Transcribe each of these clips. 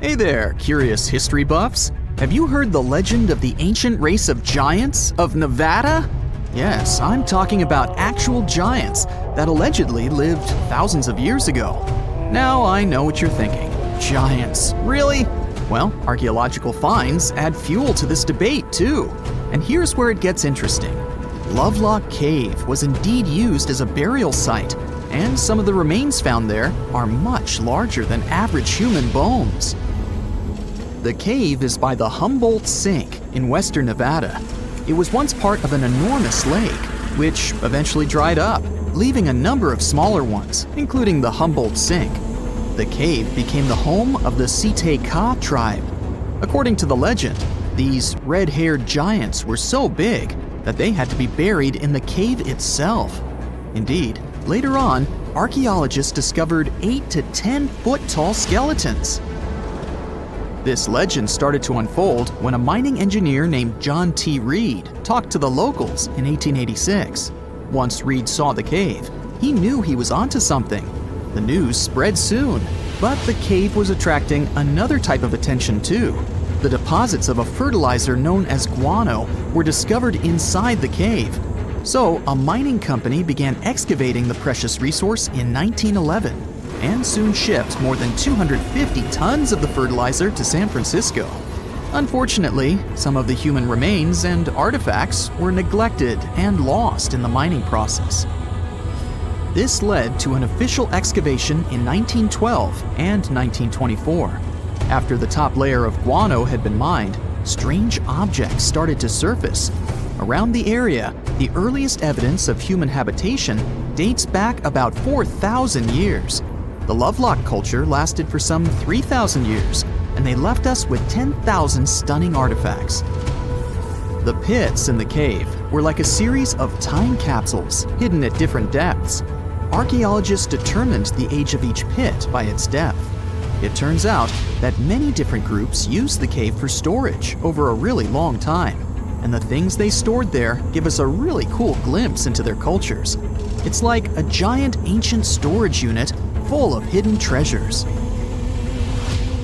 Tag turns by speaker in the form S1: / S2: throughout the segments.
S1: Hey there, curious history buffs. Have you heard the legend of the ancient race of giants of Nevada? Yes, I'm talking about actual giants that allegedly lived thousands of years ago. Now I know what you're thinking. Giants, really? Well, archaeological finds add fuel to this debate too. And here's where it gets interesting. Lovelock Cave was indeed used as a burial site, and some of the remains found there are much larger than average human bones. The cave is by the Humboldt Sink in western Nevada. It was once part of an enormous lake, which eventually dried up, leaving a number of smaller ones, including the Humboldt Sink. The cave became the home of the Site-Ka tribe. According to the legend, these red-haired giants were so big that they had to be buried in the cave itself. Indeed, later on, archaeologists discovered 8 to 10 foot tall skeletons. This legend started to unfold when a mining engineer named John T. Reed talked to the locals in 1886. Once Reed saw the cave, he knew he was onto something. The news spread soon, but the cave was attracting another type of attention too. The deposits of a fertilizer known as guano were discovered inside the cave. So a mining company began excavating the precious resource in 1911 and soon shipped more than 250 tons of the fertilizer to San Francisco. Unfortunately, some of the human remains and artifacts were neglected and lost in the mining process. This led to an official excavation in 1912 and 1924. After the top layer of guano had been mined, strange objects started to surface. Around the area, the earliest evidence of human habitation dates back about 4,000 years. The Lovelock culture lasted for some 3,000 years, and they left us with 10,000 stunning artifacts. The pits in the cave were like a series of time capsules hidden at different depths. Archaeologists determined the age of each pit by its depth. It turns out that many different groups used the cave for storage over a really long time, and the things they stored there give us a really cool glimpse into their cultures. It's like a giant ancient storage unit full of hidden treasures.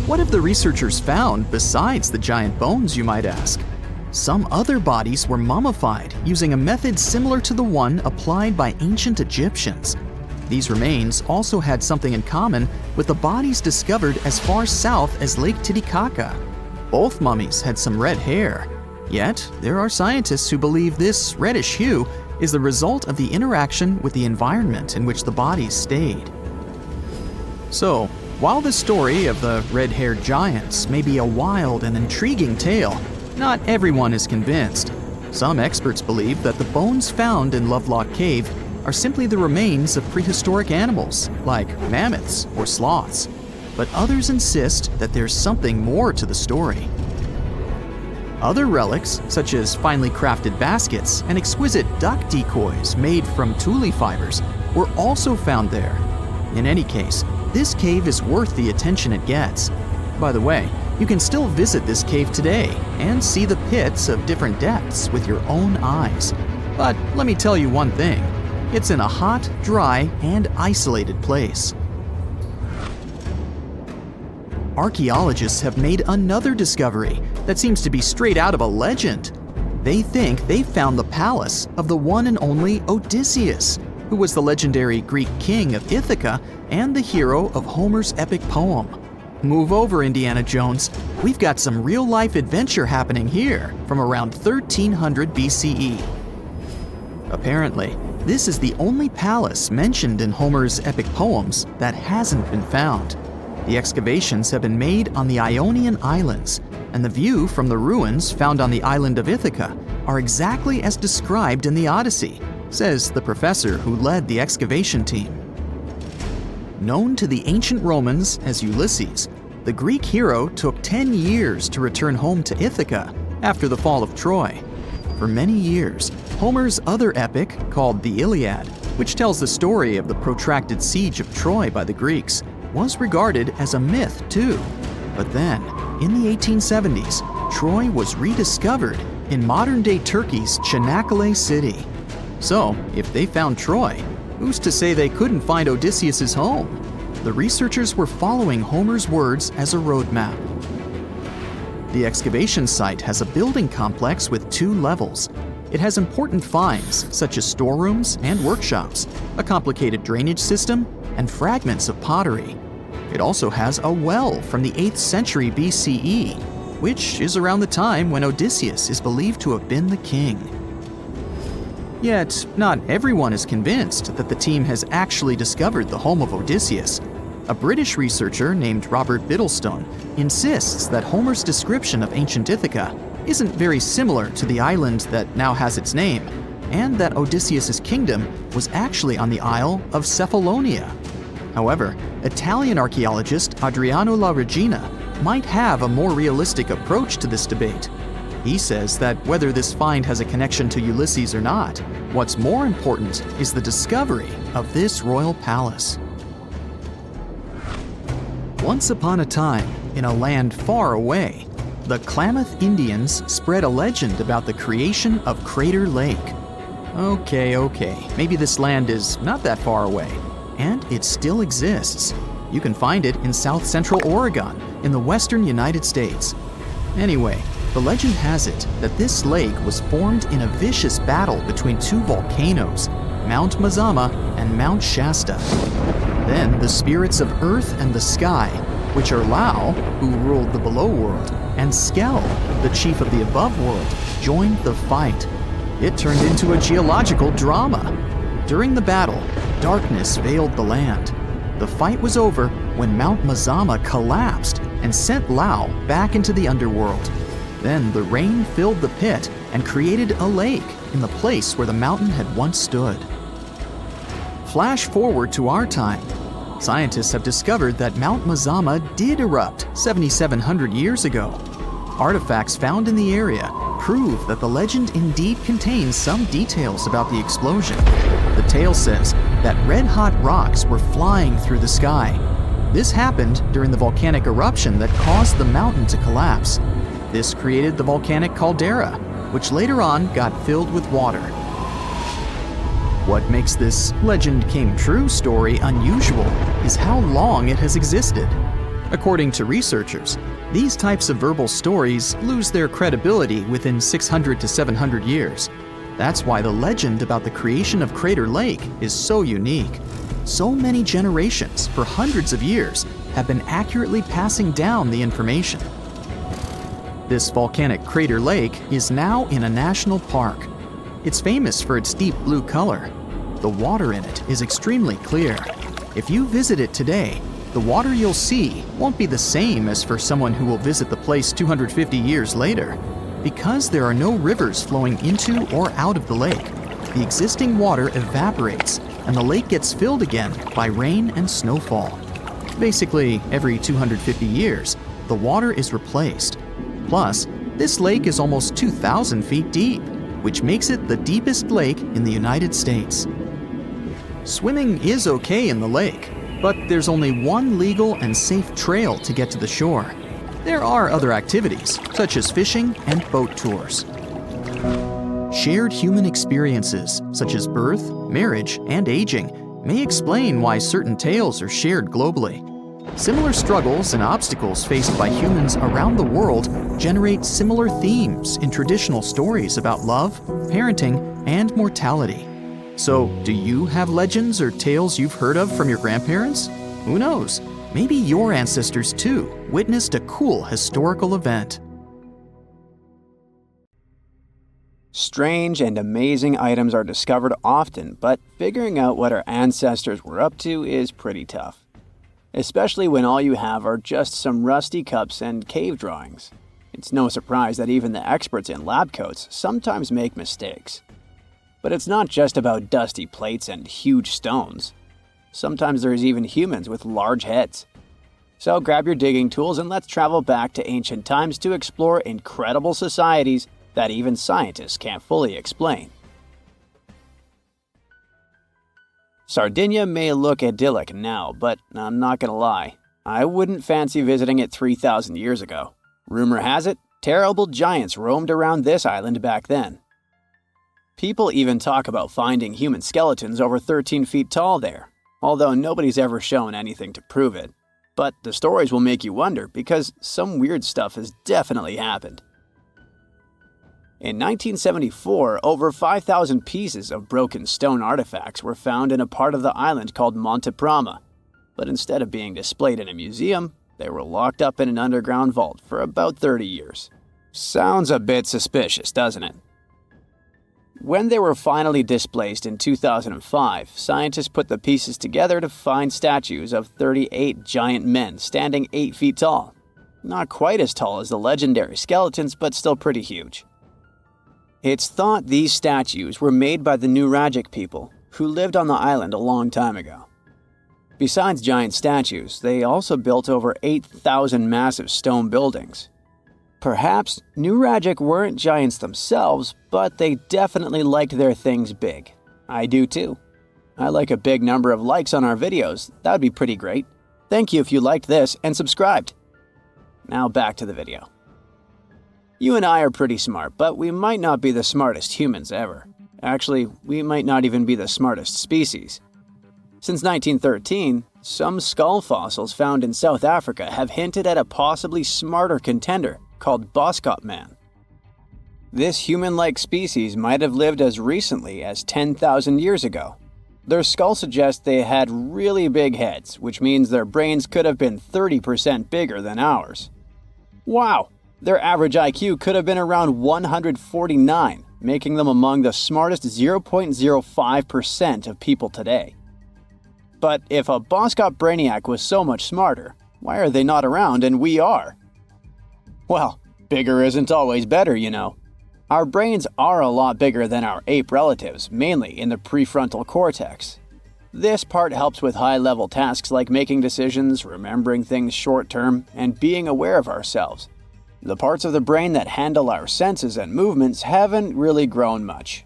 S1: What have the researchers found besides the giant bones, you might ask? Some other bodies were mummified using a method similar to the one applied by ancient Egyptians. These remains also had something in common with the bodies discovered as far south as Lake Titicaca. Both mummies had some red hair. Yet, there are scientists who believe this reddish hue is the result of the interaction with the environment in which the bodies stayed. So, while the story of the red-haired giants may be a wild and intriguing tale, not everyone is convinced. Some experts believe that the bones found in Lovelock Cave are simply the remains of prehistoric animals, like mammoths or sloths. But others insist that there's something more to the story. Other relics, such as finely crafted baskets and exquisite duck decoys made from tule fibers, were also found there. In any case, this cave is worth the attention it gets. By the way, you can still visit this cave today and see the pits of different depths with your own eyes. But let me tell you one thing. It's in a hot, dry, and isolated place. Archaeologists have made another discovery that seems to be straight out of a legend. They think they found the palace of the one and only Odysseus, who was the legendary Greek king of Ithaca and the hero of Homer's epic poem. Move over, Indiana Jones. We've got some real-life adventure happening here from around 1300 BCE. Apparently, this is the only palace mentioned in Homer's epic poems that hasn't been found. The excavations have been made on the Ionian Islands, and the view from the ruins found on the island of Ithaca are exactly as described in the Odyssey, says the professor who led the excavation team. Known to the ancient Romans as Ulysses, the Greek hero took 10 years to return home to Ithaca after the fall of Troy. For many years, Homer's other epic, called the Iliad, which tells the story of the protracted siege of Troy by the Greeks, was regarded as a myth too. But then, in the 1870s, Troy was rediscovered in modern-day Turkey's Çanakkale city. So, if they found Troy, who's to say they couldn't find Odysseus's home? The researchers were following Homer's words as a roadmap. The excavation site has a building complex with 2 levels. It has important finds, such as storerooms and workshops, a complicated drainage system, and fragments of pottery. It also has a well from the 8th century BCE, which is around the time when Odysseus is believed to have been the king. Yet, not everyone is convinced that the team has actually discovered the home of Odysseus. A British researcher named Robert Biddlestone insists that Homer's description of ancient Ithaca isn't very similar to the island that now has its name, and that Odysseus's kingdom was actually on the Isle of Cephalonia. However, Italian archaeologist Adriano La Regina might have a more realistic approach to this debate. He says that whether this find has a connection to Ulysses or not, what's more important is the discovery of this royal palace. Once upon a time, in a land far away, the Klamath Indians spread a legend about the creation of Crater Lake. Okay, maybe this land is not that far away, and it still exists. You can find it in south central Oregon, in the western United States. Anyway, the legend has it that this lake was formed in a vicious battle between 2 volcanoes, Mount Mazama and Mount Shasta. Then the spirits of Earth and the Sky, which are Lao, who ruled the below world, and Skell, the chief of the above world, joined the fight. It turned into a geological drama. During the battle, darkness veiled the land. The fight was over when Mount Mazama collapsed and sent Lao back into the underworld. Then the rain filled the pit and created a lake in the place where the mountain had once stood. Flash forward to our time. Scientists have discovered that Mount Mazama did erupt 7,700 years ago. Artifacts found in the area prove that the legend indeed contains some details about the explosion. The tale says that red-hot rocks were flying through the sky. This happened during the volcanic eruption that caused the mountain to collapse. This created the volcanic caldera, which later on got filled with water. What makes this legend came true story unusual is how long it has existed. According to researchers, these types of verbal stories lose their credibility within 600 to 700 years. That's why the legend about the creation of Crater Lake is so unique. So many generations, for hundreds of years, have been accurately passing down the information. This volcanic crater lake is now in a national park. It's famous for its deep blue color. The water in it is extremely clear. If you visit it today, the water you'll see won't be the same as for someone who will visit the place 250 years later. Because there are no rivers flowing into or out of the lake, the existing water evaporates and the lake gets filled again by rain and snowfall. Basically, every 250 years, the water is replaced. Plus, this lake is almost 2,000 feet deep, which makes it the deepest lake in the United States. Swimming is okay in the lake, but there's only one legal and safe trail to get to the shore. There are other activities, such as fishing and boat tours. Shared human experiences, such as birth, marriage, and aging, may explain why certain tales are shared globally. Similar struggles and obstacles faced by humans around the world generate similar themes in traditional stories about love, parenting, and mortality. So, do you have legends or tales you've heard of from your grandparents? Who knows? Maybe your ancestors too witnessed a cool historical event.
S2: Strange and amazing items are discovered often, but figuring out what our ancestors were up to is pretty tough. Especially when all you have are just some rusty cups and cave drawings. It's no surprise that even the experts in lab coats sometimes make mistakes. But it's not just about dusty plates and huge stones. Sometimes there's even humans with large heads. So grab your digging tools and let's travel back to ancient times to explore incredible societies that even scientists can't fully explain. Sardinia may look idyllic now, but I'm not gonna lie, I wouldn't fancy visiting it 3,000 years ago. Rumor has it, terrible giants roamed around this island back then. People even talk about finding human skeletons over 13 feet tall there. although nobody's ever shown anything to prove it. But the stories will make you wonder because some weird stuff has definitely happened. In 1974, over 5,000 pieces of broken stone artifacts were found in a part of the island called Monte Prama. But instead of being displayed in a museum, they were locked up in an underground vault for about 30 years. Sounds a bit suspicious, doesn't it? When they were finally displaced in 2005, scientists put the pieces together to find statues of 38 giant men standing 8 feet tall. Not quite as tall as the legendary skeletons, but still pretty huge. It's thought these statues were made by the Nuragic people, who lived on the island a long time ago. Besides giant statues, they also built over 8,000 massive stone buildings. Perhaps Nuragic weren't giants themselves, but they definitely liked their things big. I do too. I like a big number of likes on our videos. That would be pretty great. Thank you if you liked this and subscribed. Now back to the video. You and I are pretty smart, but we might not be the smartest humans ever. Actually, we might not even be the smartest species. Since 1913, some skull fossils found in South Africa have hinted at a possibly smarter contender called Boskop Man. This human-like species might have lived as recently as 10,000 years ago. Their skull suggests they had really big heads, which means their brains could have been 30% bigger than ours. Wow! Their average IQ could have been around 149, making them among the smartest 0.05% of people today. But if a Boskop brainiac was so much smarter, why are they not around and we are? Well, bigger isn't always better, you know. Our brains are a lot bigger than our ape relatives, mainly in the prefrontal cortex. This part helps with high-level tasks like making decisions, remembering things short-term, and being aware of ourselves. The parts of the brain that handle our senses and movements haven't really grown much.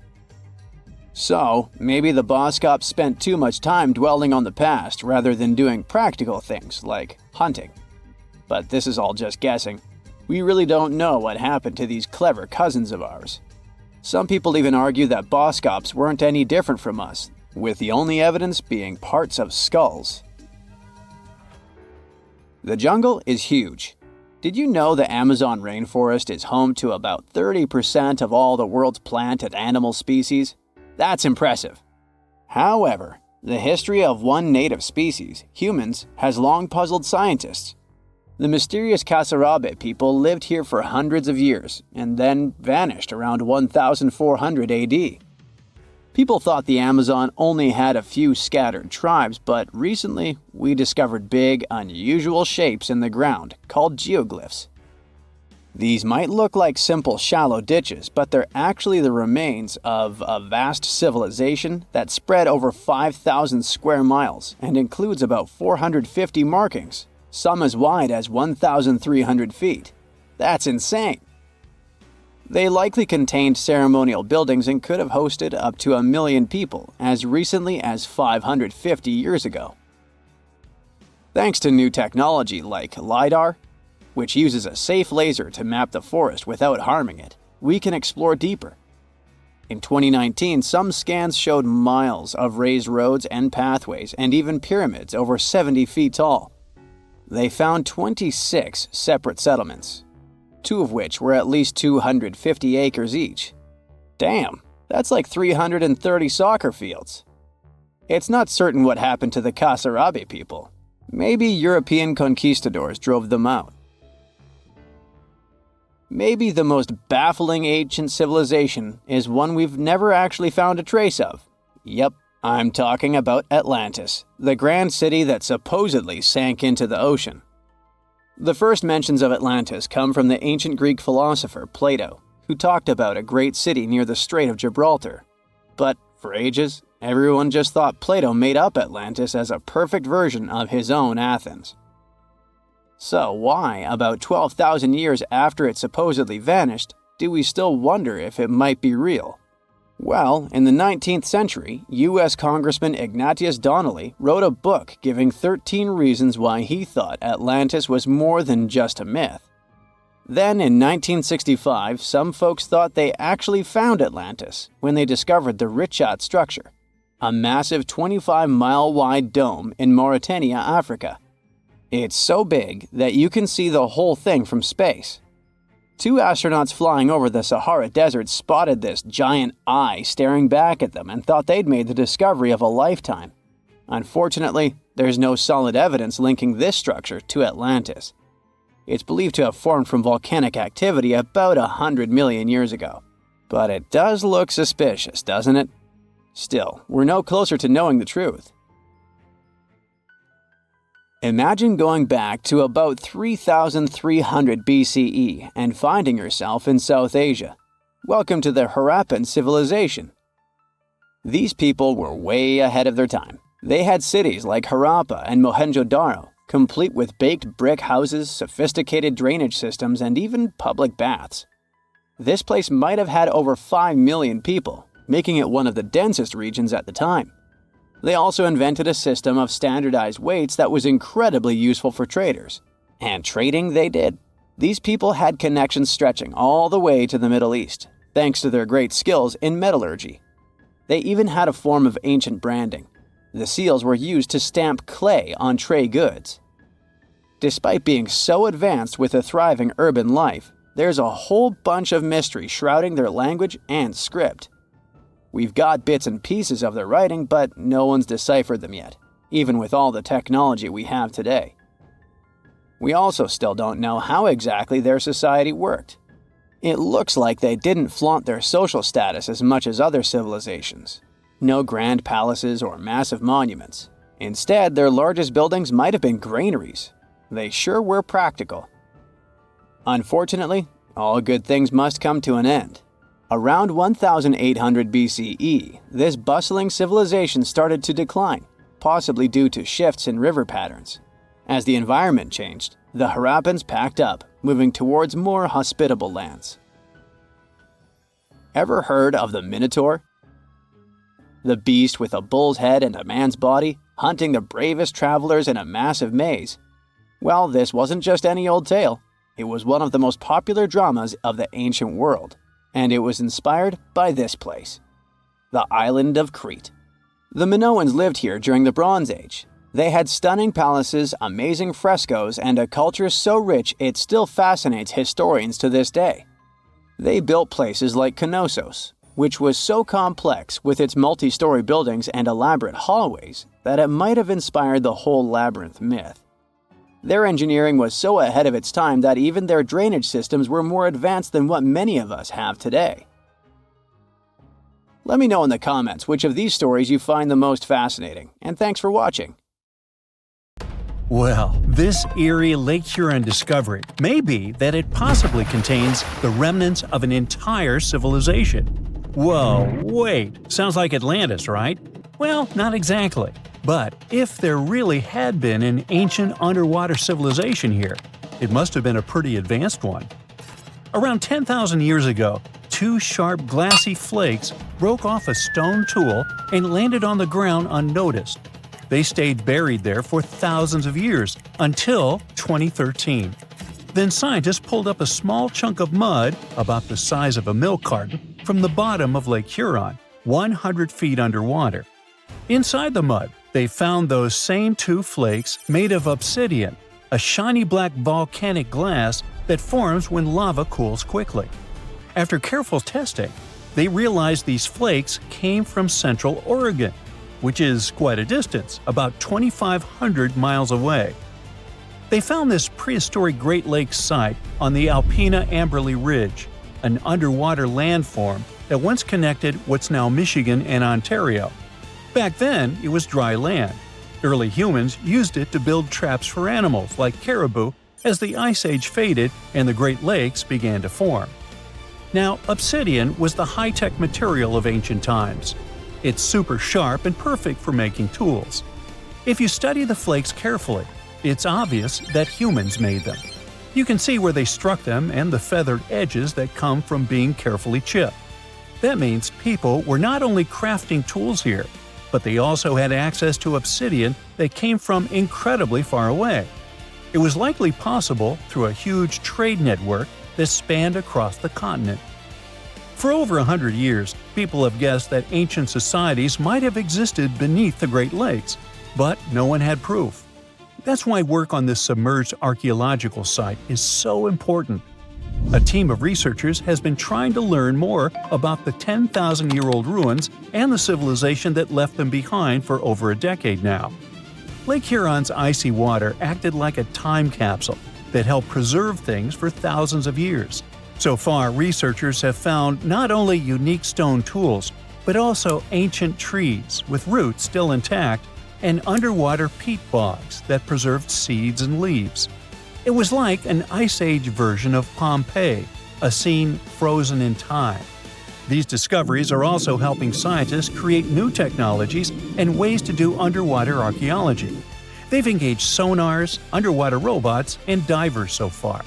S2: So, maybe the Boskops spent too much time dwelling on the past rather than doing practical things like hunting. But this is all just guessing. We really don't know what happened to these clever cousins of ours. Some people even argue that Boskops weren't any different from us, with the only evidence being parts of skulls. The jungle is huge. Did you know the Amazon rainforest is home to about 30% of all the world's plant and animal species? That's impressive. However, the history of one native species, humans, has long puzzled scientists. The mysterious Kasarabe people lived here for hundreds of years and then vanished around 1400 AD. People thought the Amazon only had a few scattered tribes, but recently we discovered big, unusual shapes in the ground called geoglyphs. These might look like simple shallow ditches, but they're actually the remains of a vast civilization that spread over 5,000 square miles and includes about 450 markings, some as wide as 1,300 feet. That's insane! They likely contained ceremonial buildings and could have hosted up to 1 million people as recently as 550 years ago. Thanks to new technology like LiDAR, which uses a safe laser to map the forest without harming it, we can explore deeper. In 2019, some scans showed miles of raised roads and pathways and even pyramids over 70 feet tall. They found 26 separate settlements, 2 of which were at least 250 acres each. Damn, that's like 330 soccer fields. It's not certain what happened to the Kasarabe people. Maybe European conquistadors drove them out. Maybe the most baffling ancient civilization is one we've never actually found a trace of. Yep, I'm talking about Atlantis, the grand city that supposedly sank into the ocean. The first mentions of Atlantis come from the ancient Greek philosopher Plato, who talked about a great city near the Strait of Gibraltar. But for ages, everyone just thought Plato made up Atlantis as a perfect version of his own Athens. So why, about 12,000 years after it supposedly vanished, do we still wonder if it might be real? Well, in the 19th century, U.S. Congressman Ignatius Donnelly wrote a book giving 13 reasons why he thought Atlantis was more than just a myth. Then, in 1965, some folks thought they actually found Atlantis when they discovered the Richat structure. a massive 25-mile-wide dome in Mauritania, Africa. It's so big that you can see the whole thing from space. 2 astronauts flying over the Sahara Desert spotted this giant eye staring back at them and thought they'd made the discovery of a lifetime. Unfortunately, there's no solid evidence linking this structure to Atlantis. It's believed to have formed from volcanic activity about 100 million years ago. But it does look suspicious, doesn't it? Still, we're no closer to knowing the truth. Imagine going back to about 3,300 BCE and finding yourself in South Asia. Welcome to the Harappan civilization. These people were way ahead of their time. They had cities like Harappa and Mohenjo-daro, complete with baked brick houses, sophisticated drainage systems, and even public baths. This place might have had over 5 million people, making it one of the densest regions at the time. They also invented a system of standardized weights that was incredibly useful for traders. And trading they did. These people had connections stretching all the way to the Middle East, thanks to their great skills in metallurgy. They even had a form of ancient branding. The seals were used to stamp clay on tray goods. Despite being so advanced with a thriving urban life, there's a whole bunch of mystery shrouding their language and script. We've got bits and pieces of their writing, but no one's deciphered them yet, even with all the technology we have today. We also still don't know how exactly their society worked. It looks like they didn't flaunt their social status as much as other civilizations. No grand palaces or massive monuments. Instead, their largest buildings might have been granaries. They sure were practical. Unfortunately, all good things must come to an end. Around 1800 BCE, this bustling civilization started to decline, possibly due to shifts in river patterns. As the environment changed, the Harappans packed up, moving towards more hospitable lands. Ever heard of the Minotaur? The beast with a bull's head and a man's body, hunting the bravest travelers in a massive maze. Well, this wasn't just any old tale. It was one of the most popular dramas of the ancient world, and it was inspired by this place, the island of Crete. The Minoans lived here during the Bronze Age. They had stunning palaces, amazing frescoes, and a culture so rich it still fascinates historians to this day. They built places like Knossos, which was so complex with its multi-story buildings and elaborate hallways that it might have inspired the whole labyrinth myth. Their engineering was so ahead of its time that even their drainage systems were more advanced than what many of us have today. Let me know in the comments which of these stories you find the most fascinating, and thanks for watching.
S3: Well, this eerie Lake Huron discovery may be that it possibly contains the remnants of an entire civilization. Whoa, wait, sounds like Atlantis, right? Well, not exactly. But if there really had been an ancient underwater civilization here, it must have been a pretty advanced one. Around 10,000 years ago, 2 sharp glassy flakes broke off a stone tool and landed on the ground unnoticed. They stayed buried there for thousands of years, until 2013. Then scientists pulled up a small chunk of mud, about the size of a milk carton, from the bottom of Lake Huron, 100 feet underwater. Inside the mud, they found those same 2 flakes made of obsidian, a shiny black volcanic glass that forms when lava cools quickly. After careful testing, they realized these flakes came from Central Oregon, which is quite a distance, about 2,500 miles away. They found this prehistoric Great Lakes site on the Alpena-Amberley Ridge, an underwater landform that once connected what's now Michigan and Ontario. Back then, it was dry land. Early humans used it to build traps for animals like caribou as the Ice Age faded and the Great Lakes began to form. Now, obsidian was the high-tech material of ancient times. It's super sharp and perfect for making tools. If you study the flakes carefully, it's obvious that humans made them. You can see where they struck them and the feathered edges that come from being carefully chipped. That means people were not only crafting tools here, but they also had access to obsidian that came from incredibly far away. It was likely possible through a huge trade network that spanned across the continent. For over 100 years, people have guessed that ancient societies might have existed beneath the Great Lakes, but no one had proof. That's why work on this submerged archaeological site is so important. A team of researchers has been trying to learn more about the 10,000-year-old ruins and the civilization that left them behind for over a decade now. Lake Huron's icy water acted like a time capsule that helped preserve things for thousands of years. So far, researchers have found not only unique stone tools, but also ancient trees with roots still intact and underwater peat bogs that preserved seeds and leaves. It was like an Ice Age version of Pompeii, a scene frozen in time. These discoveries are also helping scientists create new technologies and ways to do underwater archaeology. They've engaged sonars, underwater robots, and divers so far.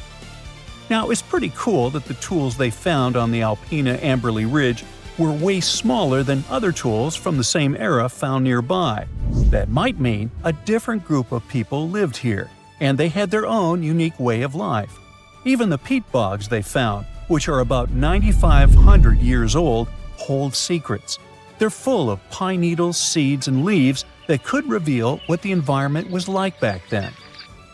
S3: Now, it's pretty cool that the tools they found on the Alpena Amberley Ridge were way smaller than other tools from the same era found nearby. That might mean a different group of people lived here, and they had their own unique way of life. Even the peat bogs they found, which are about 9,500 years old, hold secrets. They're full of pine needles, seeds, and leaves that could reveal what the environment was like back then.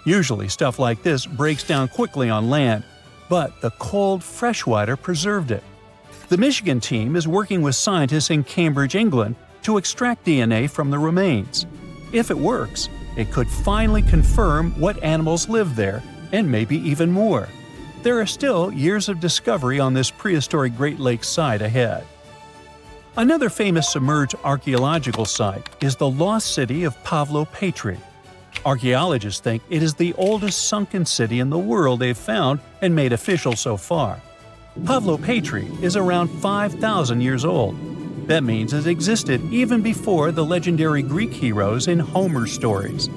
S3: Usually stuff like this breaks down quickly on land, but the cold freshwater preserved it. The Michigan team is working with scientists in Cambridge, England, to extract DNA from the remains. If it works, it could finally confirm what animals lived there, and maybe even more. There are still years of discovery on this prehistoric Great Lakes site ahead. Another famous submerged archaeological site is the lost city of Pavlo-Petri. Archaeologists think it is the oldest sunken city in the world they've found and made official so far. Pavlo-Petri is around 5,000 years old. That means it existed even before the legendary Greek heroes in Homer's stories.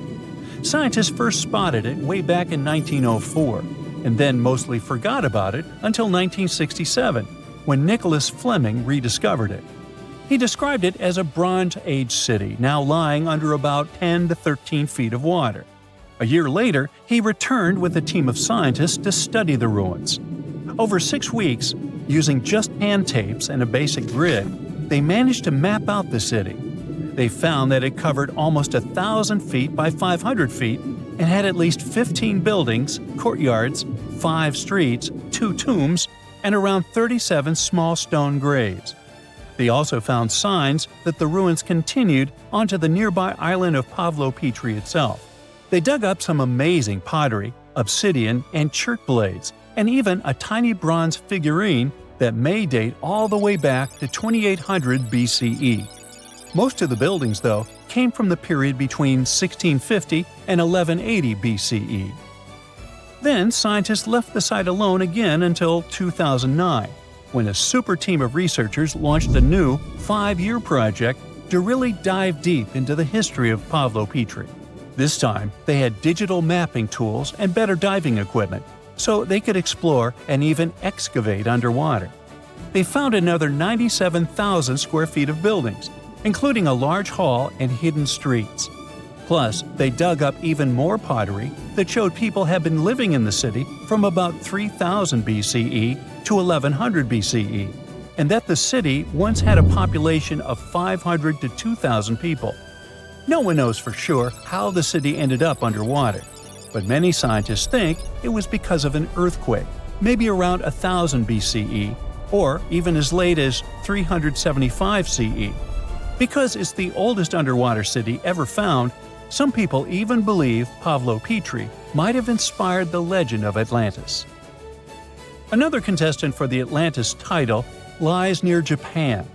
S3: Scientists first spotted it way back in 1904, and then mostly forgot about it until 1967, when Nicholas Fleming rediscovered it. He described it as a Bronze Age city now lying under about 10 to 13 feet of water. A year later, he returned with a team of scientists to study the ruins. Over 6 weeks, using just hand tapes and a basic grid, they managed to map out the city. They found that it covered almost 1,000 feet by 500 feet and had at least 15 buildings, courtyards, 5 streets, 2 tombs, and around 37 small stone graves. They also found signs that the ruins continued onto the nearby island of Pavlo-Petri itself. They dug up some amazing pottery, obsidian, and chert blades, and even a tiny bronze figurine that may date all the way back to 2800 BCE. Most of the buildings, though, came from the period between 1650 and 1180 BCE. Then scientists left the site alone again until 2009, when a super team of researchers launched a new 5-year project to really dive deep into the history of Pavlo-Petri. This time, they had digital mapping tools and better diving equipment, so they could explore and even excavate underwater. They found another 97,000 square feet of buildings, including a large hall and hidden streets. Plus, they dug up even more pottery that showed people had been living in the city from about 3000 BCE to 1100 BCE, and that the city once had a population of 500 to 2,000 people. No one knows for sure how the city ended up underwater, but many scientists think it was because of an earthquake, maybe around 1000 BCE, or even as late as 375 CE. Because it's the oldest underwater city ever found, some people even believe Pavlo-Petri might have inspired the legend of Atlantis. Another contestant for the Atlantis title lies near Japan.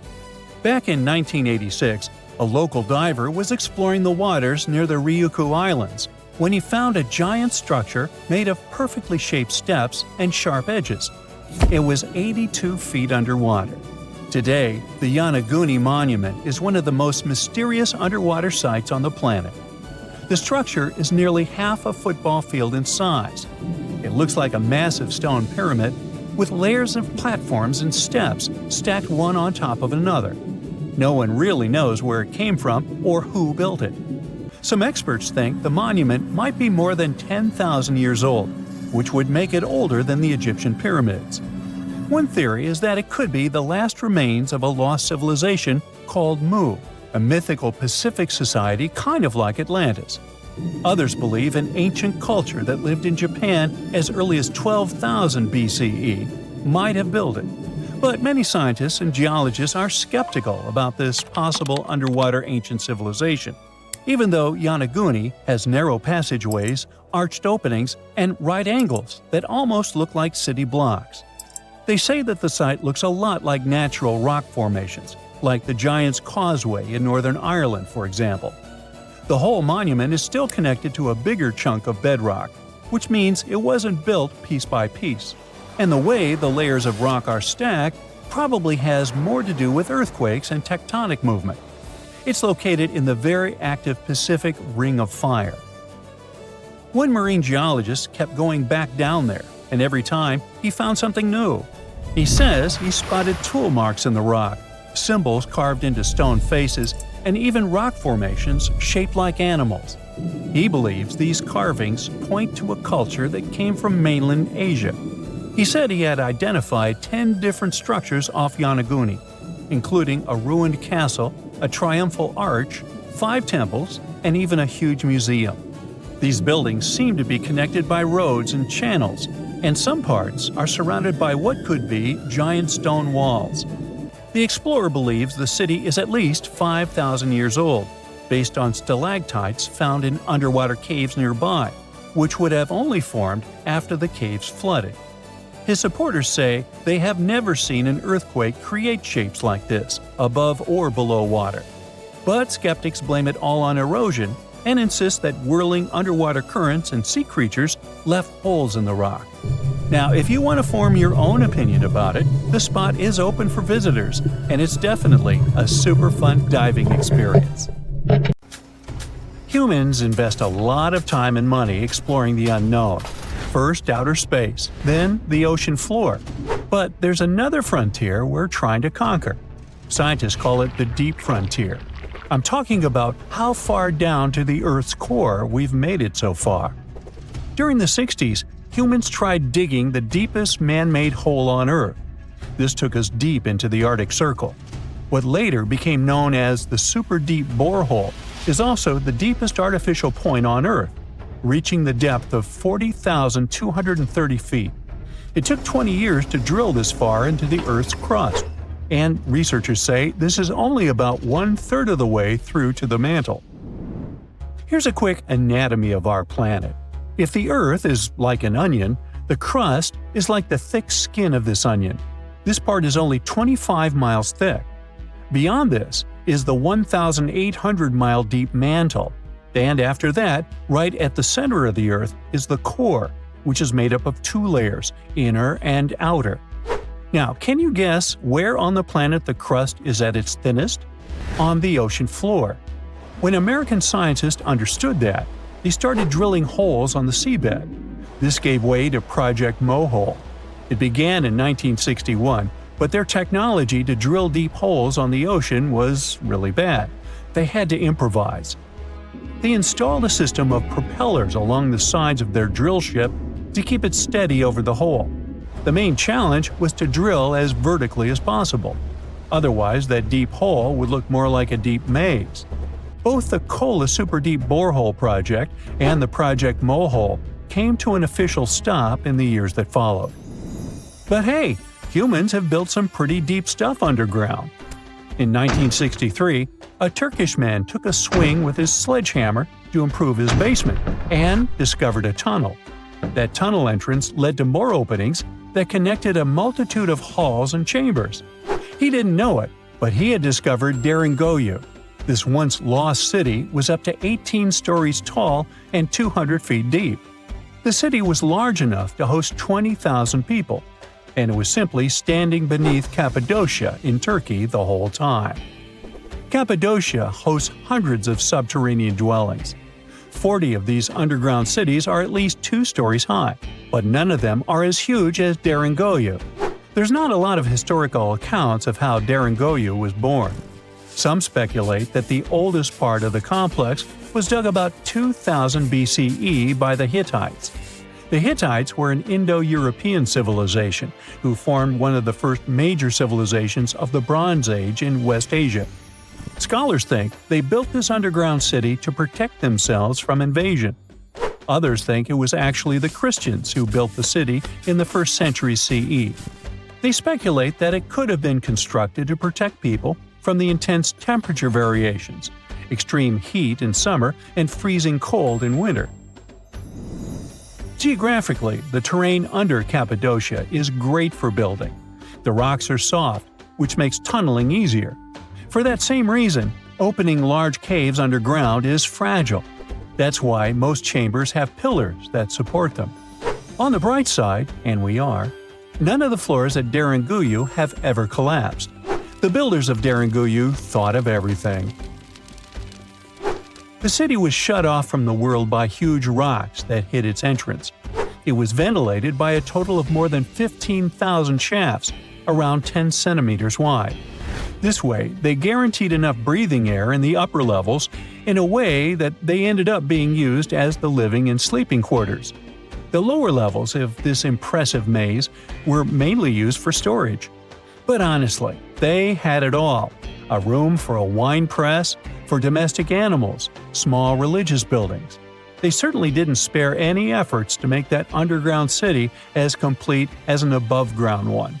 S3: Back in 1986, a local diver was exploring the waters near the Ryukyu Islands when he found a giant structure made of perfectly shaped steps and sharp edges. It was 82 feet underwater. Today, the Yonaguni Monument is one of the most mysterious underwater sites on the planet. The structure is nearly half a football field in size. It looks like a massive stone pyramid with layers of platforms and steps stacked one on top of another. No one really knows where it came from or who built it. Some experts think the monument might be more than 10,000 years old, which would make it older than the Egyptian pyramids. One theory is that it could be the last remains of a lost civilization called Mu, a mythical Pacific society kind of like Atlantis. Others believe an ancient culture that lived in Japan as early as 12,000 BCE might have built it. But many scientists and geologists are skeptical about this possible underwater ancient civilization, even though Yonaguni has narrow passageways, arched openings, and right angles that almost look like city blocks. They say that the site looks a lot like natural rock formations, like the Giant's Causeway in Northern Ireland, for example. The whole monument is still connected to a bigger chunk of bedrock, which means it wasn't built piece by piece. And the way the layers of rock are stacked probably has more to do with earthquakes and tectonic movement. It's located in the very active Pacific Ring of Fire. One marine geologist kept going back down there, and every time he found something new. He says he spotted tool marks in the rock, symbols carved into stone faces, and even rock formations shaped like animals. He believes these carvings point to a culture that came from mainland Asia. He said he had identified 10 different structures off Yonaguni, including a ruined castle, a triumphal arch, 5 temples, and even a huge museum. These buildings seem to be connected by roads and channels, and some parts are surrounded by what could be giant stone walls. The explorer believes the city is at least 5,000 years old, based on stalactites found in underwater caves nearby, which would have only formed after the caves flooded. His supporters say they have never seen an earthquake create shapes like this, above or below water. But skeptics blame it all on erosion and insist that whirling underwater currents and sea creatures left holes in the rock. Now, if you want to form your own opinion about it, the spot is open for visitors, and it's definitely a super fun diving experience. Humans invest a lot of time and money exploring the unknown. First outer space, then the ocean floor. But there's another frontier we're trying to conquer. Scientists call it the deep frontier. I'm talking about how far down to the Earth's core we've made it so far. During the 60s, humans tried digging the deepest man-made hole on Earth. This took us deep into the Arctic Circle. What later became known as the super deep borehole is also the deepest artificial point on Earth, reaching the depth of 40,230 feet. It took 20 years to drill this far into the Earth's crust, and researchers say this is only about 1/3 of the way through to the mantle. Here's a quick anatomy of our planet. If the Earth is like an onion, the crust is like the thick skin of this onion. This part is only 25 miles thick. Beyond this is the 1,800-mile deep mantle. And after that, right at the center of the Earth is the core, which is made up of 2 layers, inner and outer. Now, can you guess where on the planet the crust is at its thinnest? On the ocean floor. When American scientists understood that, they started drilling holes on the seabed. This gave way to Project Mohole. It began in 1961, but their technology to drill deep holes on the ocean was really bad. They had to improvise. They installed a system of propellers along the sides of their drill ship to keep it steady over the hole. The main challenge was to drill as vertically as possible. Otherwise, that deep hole would look more like a deep maze. Both the Kola Super Deep Borehole project and the Project Mohole came to an official stop in the years that followed. But hey, humans have built some pretty deep stuff underground. In 1963, a Turkish man took a swing with his sledgehammer to improve his basement and discovered a tunnel. That tunnel entrance led to more openings that connected a multitude of halls and chambers. He didn't know it, but he had discovered Deringoyu. This once lost city was up to 18 stories tall and 200 feet deep. The city was large enough to host 20,000 people, and it was simply standing beneath Cappadocia in Turkey the whole time. Cappadocia hosts hundreds of subterranean dwellings. 40 of these underground cities are at least 2 stories high, but none of them are as huge as Deringoyu. There's not a lot of historical accounts of how Deringoyu was born. Some speculate that the oldest part of the complex was dug about 2000 BCE by the Hittites. The Hittites were an Indo-European civilization who formed one of the first major civilizations of the Bronze Age in West Asia. Scholars think they built this underground city to protect themselves from invasion. Others think it was actually the Christians who built the city in the 1st century CE. They speculate that it could have been constructed to protect people from the intense temperature variations, extreme heat in summer and freezing cold in winter. Geographically, the terrain under Cappadocia is great for building. The rocks are soft, which makes tunneling easier. For that same reason, opening large caves underground is fragile. That's why most chambers have pillars that support them. On the bright side, and we are, none of the floors at Deringuyu have ever collapsed. The builders of Deringuyu thought of everything. The city was shut off from the world by huge rocks that hid its entrance. It was ventilated by a total of more than 15,000 shafts, around 10 centimeters wide. This way, they guaranteed enough breathing air in the upper levels in a way that they ended up being used as the living and sleeping quarters. The lower levels of this impressive maze were mainly used for storage. But honestly, they had it all. A room for a wine press, for domestic animals, small religious buildings. They certainly didn't spare any efforts to make that underground city as complete as an above-ground one.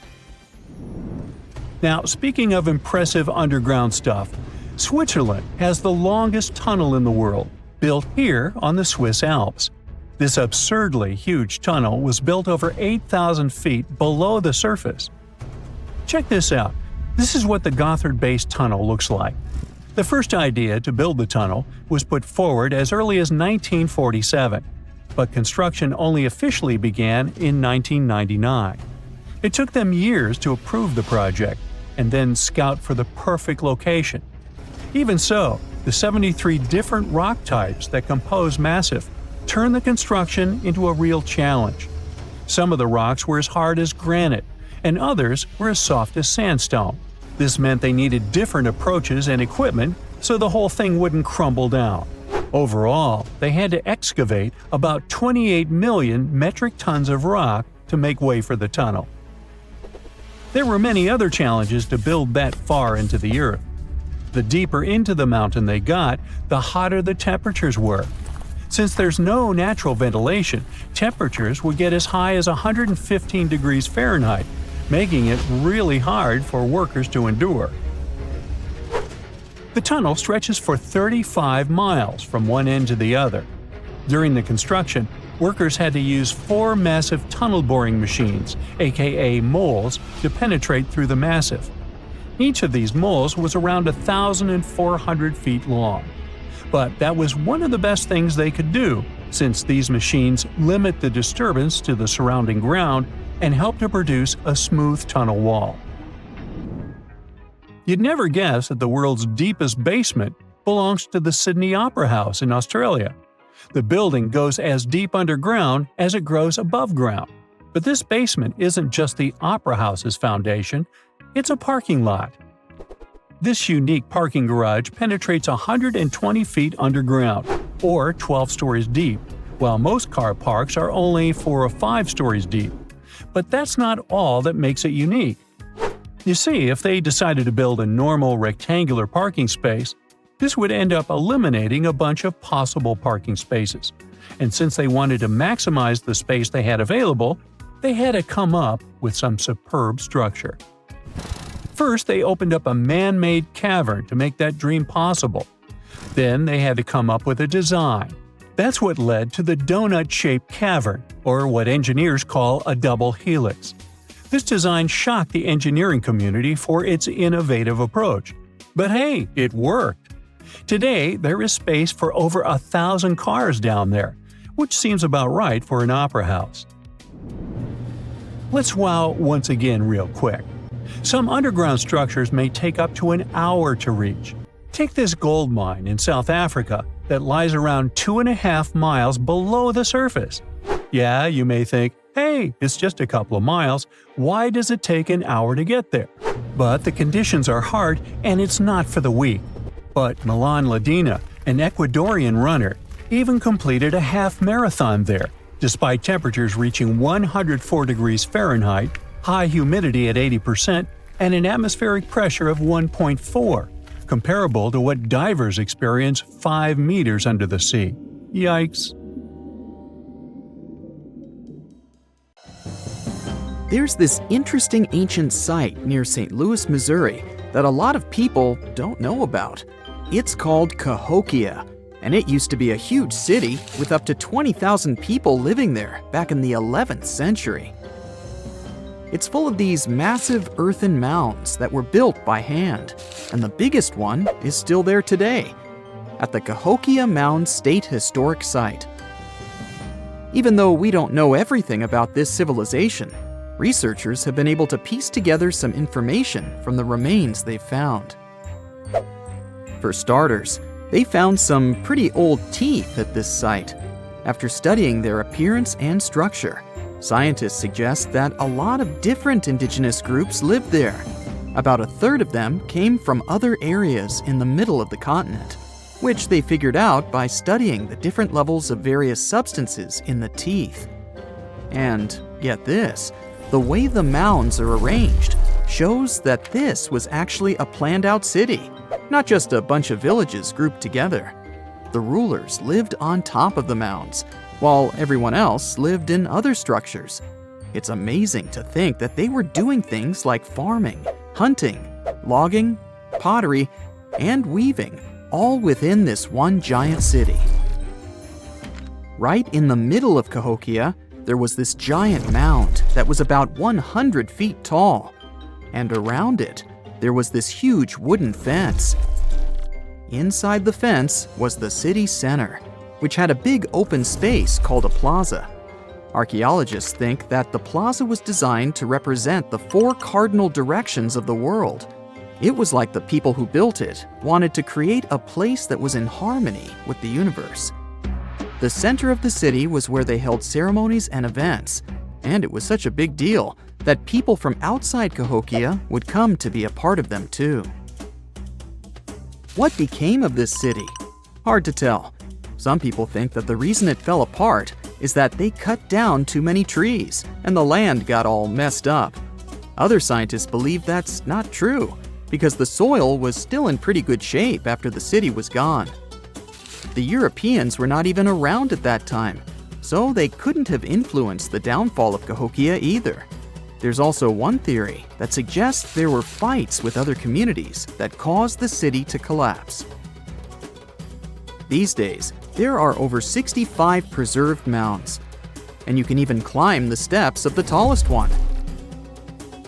S3: Now, speaking of impressive underground stuff, Switzerland has the longest tunnel in the world, built here on the Swiss Alps. This absurdly huge tunnel was built over 8,000 feet below the surface. Check this out. This is what the Gotthard-based tunnel looks like. The first idea to build the tunnel was put forward as early as 1947, but construction only officially began in 1999. It took them years to approve the project and then scout for the perfect location. Even so, the 73 different rock types that compose Massif turned the construction into a real challenge. Some of the rocks were as hard as granite, and others were as soft as sandstone. This meant they needed different approaches and equipment so the whole thing wouldn't crumble down. Overall, they had to excavate about 28 million metric tons of rock to make way for the tunnel. There were many other challenges to build that far into the earth. The deeper into the mountain they got, the hotter the temperatures were. Since there's no natural ventilation, temperatures would get as high as 115 degrees Fahrenheit, making it really hard for workers to endure. The tunnel stretches for 35 miles from one end to the other. During the construction, workers had to use 4 massive tunnel boring machines, aka moles, to penetrate through the massif. Each of these moles was around 1,400 feet long. But that was one of the best things they could do, since these machines limit the disturbance to the surrounding ground and help to produce a smooth tunnel wall. You'd never guess that the world's deepest basement belongs to the Sydney Opera House in Australia. The building goes as deep underground as it grows above ground. But this basement isn't just the Opera House's foundation, it's a parking lot. This unique parking garage penetrates 120 feet underground, or 12 stories deep, while most car parks are only 4 or 5 stories deep. But that's not all that makes it unique. You see, if they decided to build a normal rectangular parking space, this would end up eliminating a bunch of possible parking spaces. And since they wanted to maximize the space they had available, they had to come up with some superb structure. First, they opened up a man-made cavern to make that dream possible. Then they had to come up with a design. That's what led to the donut-shaped cavern, or what engineers call a double helix. This design shocked the engineering community for its innovative approach. But hey, it worked! Today, there is space for over 1,000 cars down there, which seems about right for an opera house. Let's wow once again real quick. Some underground structures may take up to an hour to reach. Take this gold mine in South Africa that lies around 2.5 miles below the surface. Yeah, you may think, hey, it's just a couple of miles, why does it take an hour to get there? But the conditions are hard and it's not for the weak. But Milan Ladina, an Ecuadorian runner, even completed a half marathon there, Despite temperatures reaching 104 degrees Fahrenheit, high humidity at 80%, and an atmospheric pressure of 1.4, comparable to what divers experience 5 meters under the sea. Yikes.
S1: There's this interesting ancient site near St. Louis, Missouri, that a lot of people don't know about. It's called Cahokia, and it used to be a huge city with up to 20,000 people living there back in the 11th century. It's full of these massive earthen mounds that were built by hand, and the biggest one is still there today, at the Cahokia Mound State Historic Site. Even though we don't know everything about this civilization, researchers have been able to piece together some information from the remains they've found. For starters, they found some pretty old teeth at this site. After studying their appearance and structure, scientists suggest that a lot of different indigenous groups lived there. About a third of them came from other areas in the middle of the continent, which they figured out by studying the different levels of various substances in the teeth. And get this, the way the mounds are arranged shows that this was actually a planned-out city, not just a bunch of villages grouped together. The rulers lived on top of the mounds, while everyone else lived in other structures. It's amazing to think that they were doing things like farming, hunting, logging, pottery, and weaving, all within this one giant city. Right in the middle of Cahokia, there was this giant mound that was about 100 feet tall, and around it, there was this huge wooden fence. Inside the fence was the city center, which had a big open space called a plaza. Archaeologists think that the plaza was designed to represent the 4 cardinal directions of the world. It was like the people who built it wanted to create a place that was in harmony with the universe. The center of the city was where they held ceremonies and events, and it was such a big deal that people from outside Cahokia would come to be a part of them too. What became of this city? Hard to tell. Some people think that the reason it fell apart is that they cut down too many trees and the land got all messed up. Other scientists believe that's not true because the soil was still in pretty good shape after the city was gone. The Europeans were not even around at that time, so they couldn't have influenced the downfall of Cahokia either. There's also one theory that suggests there were fights with other communities that caused the city to collapse. These days, there are over 65 preserved mounds, and you can even climb the steps of the tallest one.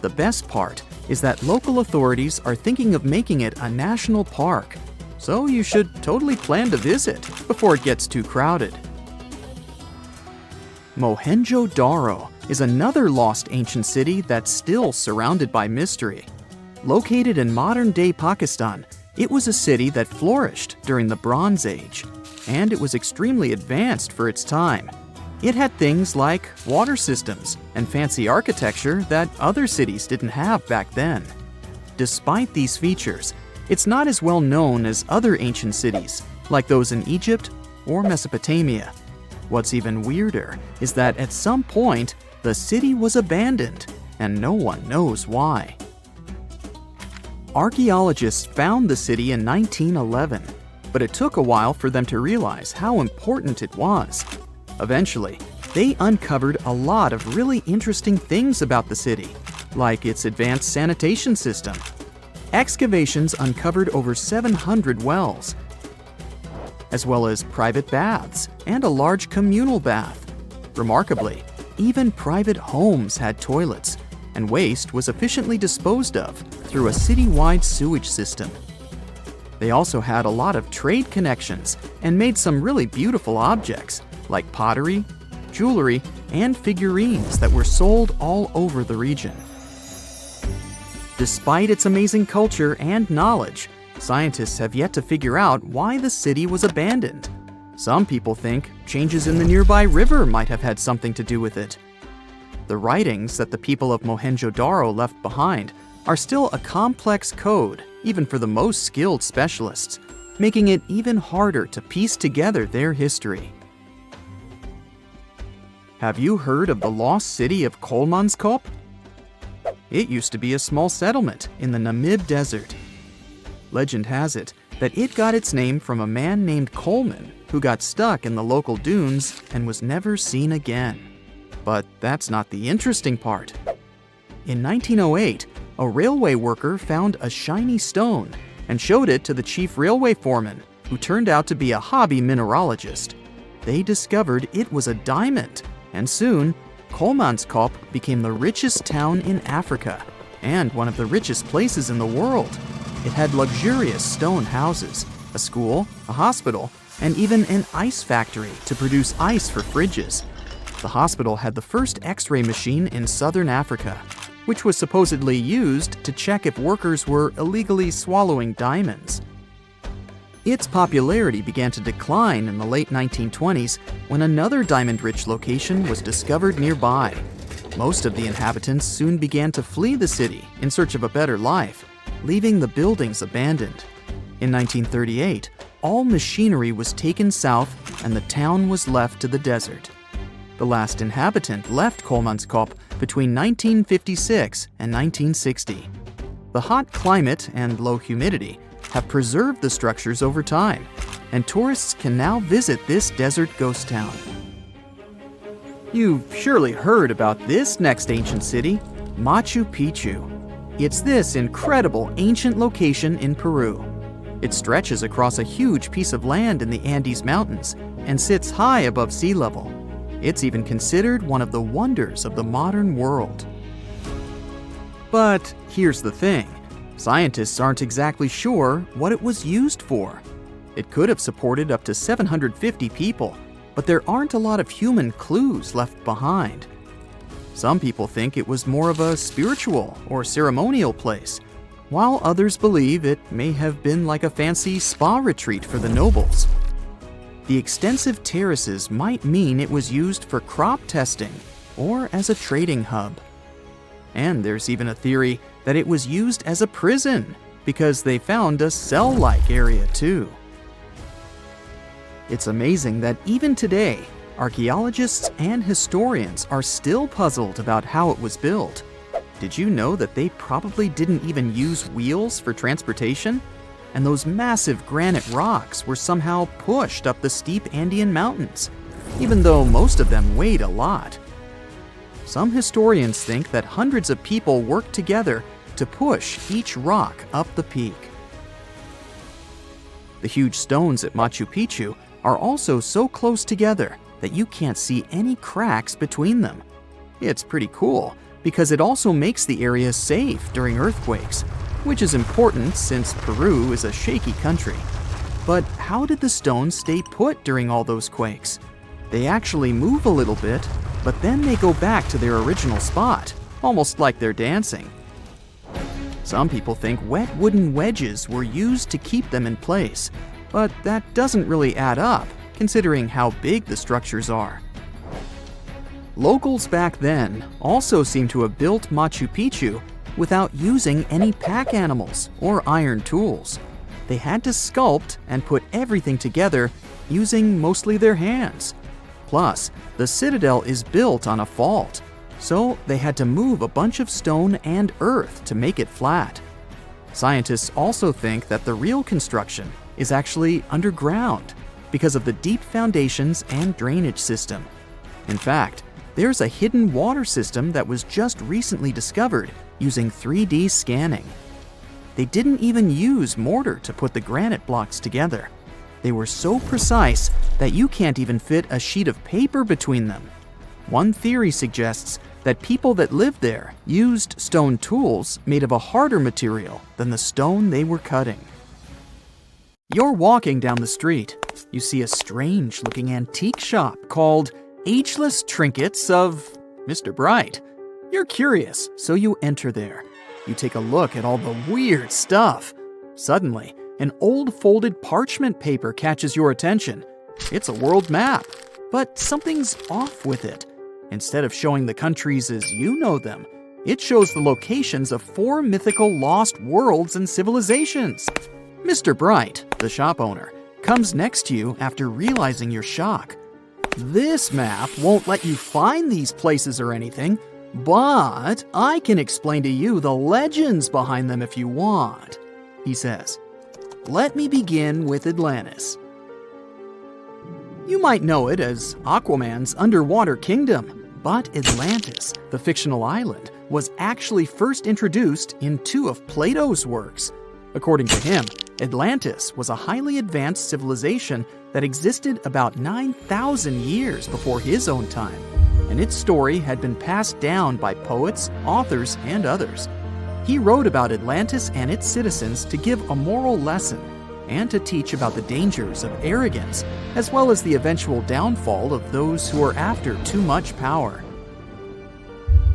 S1: The best part is that local authorities are thinking of making it a national park, so you should totally plan to visit before it gets too crowded. Mohenjo-Daro is another lost ancient city that's still surrounded by mystery. Located in modern-day Pakistan, it was a city that flourished during the Bronze Age, and it was extremely advanced for its time. It had things like water systems and fancy architecture that other cities didn't have back then. Despite these features, it's not as well known as other ancient cities, like those in Egypt or Mesopotamia. What's even weirder is that at some point, the city was abandoned, and no one knows why. Archaeologists found the city in 1911, but it took a while for them to realize how important it was. Eventually, they uncovered a lot of really interesting things about the city, like its advanced sanitation system. Excavations uncovered over 700 wells, as well as private baths and a large communal bath. Remarkably, even private homes had toilets, and waste was efficiently disposed of through a citywide sewage system. They also had a lot of trade connections and made some really beautiful objects, like pottery, jewelry, and figurines that were sold all over the region. Despite its amazing culture and knowledge, scientists have yet to figure out why the city was abandoned. Some people think changes in the nearby river might have had something to do with it. The writings that the people of Mohenjo-Daro left behind are still a complex code, even for the most skilled specialists, making it even harder to piece together their history. Have you heard of the lost city of Kolmanskop? It used to be a small settlement in the Namib Desert. Legend has it that it got its name from a man named Coleman who got stuck in the local dunes and was never seen again. But that's not the interesting part. In 1908, a railway worker found a shiny stone and showed it to the chief railway foreman, who turned out to be a hobby mineralogist. They discovered it was a diamond, and soon, Kolmanskop became the richest town in Africa and one of the richest places in the world. It had luxurious stone houses, a school, a hospital, and even an ice factory to produce ice for fridges. The hospital had the first X-ray machine in southern Africa, which was supposedly used to check if workers were illegally swallowing diamonds. Its popularity began to decline in the late 1920s when another diamond-rich location was discovered nearby. Most of the inhabitants soon began to flee the city in search of a better life, leaving the buildings abandoned. In 1938, all machinery was taken south and the town was left to the desert. The last inhabitant left Kolmanskop between 1956 and 1960. The hot climate and low humidity have preserved the structures over time, and tourists can now visit this desert ghost town. You've surely heard about this next ancient city, Machu Picchu. It's this incredible ancient location in Peru. It stretches across a huge piece of land in the Andes Mountains and sits high above sea level. It's even considered one of the wonders of the modern world. But here's the thing. Scientists aren't exactly sure what it was used for. It could have supported up to 750 people, but there aren't a lot of human clues left behind. Some people think it was more of a spiritual or ceremonial place, while others believe it may have been like a fancy spa retreat for the nobles. The extensive terraces might mean it was used for crop testing or as a trading hub. And there's even a theory that it was used as a prison because they found a cell-like area too. It's amazing that even today, archaeologists and historians are still puzzled about how it was built. Did you know that they probably didn't even use wheels for transportation? And those massive granite rocks were somehow pushed up the steep Andean mountains, even though most of them weighed a lot. Some historians think that hundreds of people worked together to push each rock up the peak. The huge stones at Machu Picchu are also so close together that you can't see any cracks between them. It's pretty cool because it also makes the area safe during earthquakes, which is important since Peru is a shaky country. But how did the stones stay put during all those quakes? They actually move a little bit, but then they go back to their original spot, almost like they're dancing. Some people think wet wooden wedges were used to keep them in place, but that doesn't really add up, considering how big the structures are. Locals back then also seem to have built Machu Picchu without using any pack animals or iron tools. They had to sculpt and put everything together using mostly their hands. Plus, the citadel is built on a fault, so they had to move a bunch of stone and earth to make it flat. Scientists also think that the real construction is actually underground because of the deep foundations and drainage system. In fact, there's a hidden water system that was just recently discovered using 3D scanning. They didn't even use mortar to put the granite blocks together. They were so precise that you can't even fit a sheet of paper between them. One theory suggests that people that lived there used stone tools made of a harder material than the stone they were cutting. You're walking down the street. You see a strange-looking antique shop called Ageless Trinkets of Mr. Bright. You're curious, so you enter there. You take a look at all the weird stuff. Suddenly, an old folded parchment paper catches your attention. It's a world map, but something's off with it. Instead of showing the countries as you know them, it shows the locations of 4 mythical lost worlds and civilizations. Mr. Bright, the shop owner, comes next to you after realizing your shock. This map won't let you find these places or anything, but I can explain to you the legends behind them if you want, he says. Let me begin with Atlantis. You might know it as Aquaman's underwater kingdom, but Atlantis, the fictional island, was actually first introduced in two of Plato's works. According to him, Atlantis was a highly advanced civilization that existed about 9,000 years before his own time, and its story had been passed down by poets, authors, and others. He wrote about Atlantis and its citizens to give a moral lesson and to teach about the dangers of arrogance, as well as the eventual downfall of those who are after too much power.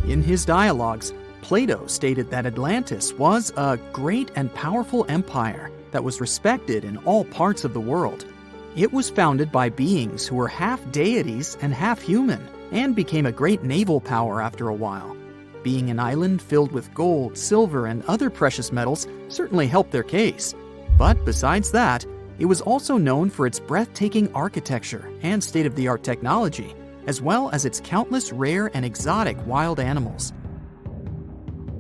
S1: In his dialogues, Plato stated that Atlantis was a great and powerful empire that was respected in all parts of the world. It was founded by beings who were half deities and half human, and became a great naval power after a while. Being an island filled with gold, silver, and other precious metals certainly helped their case. But besides that, it was also known for its breathtaking architecture and state-of-the-art technology, as well as its countless rare and exotic wild animals.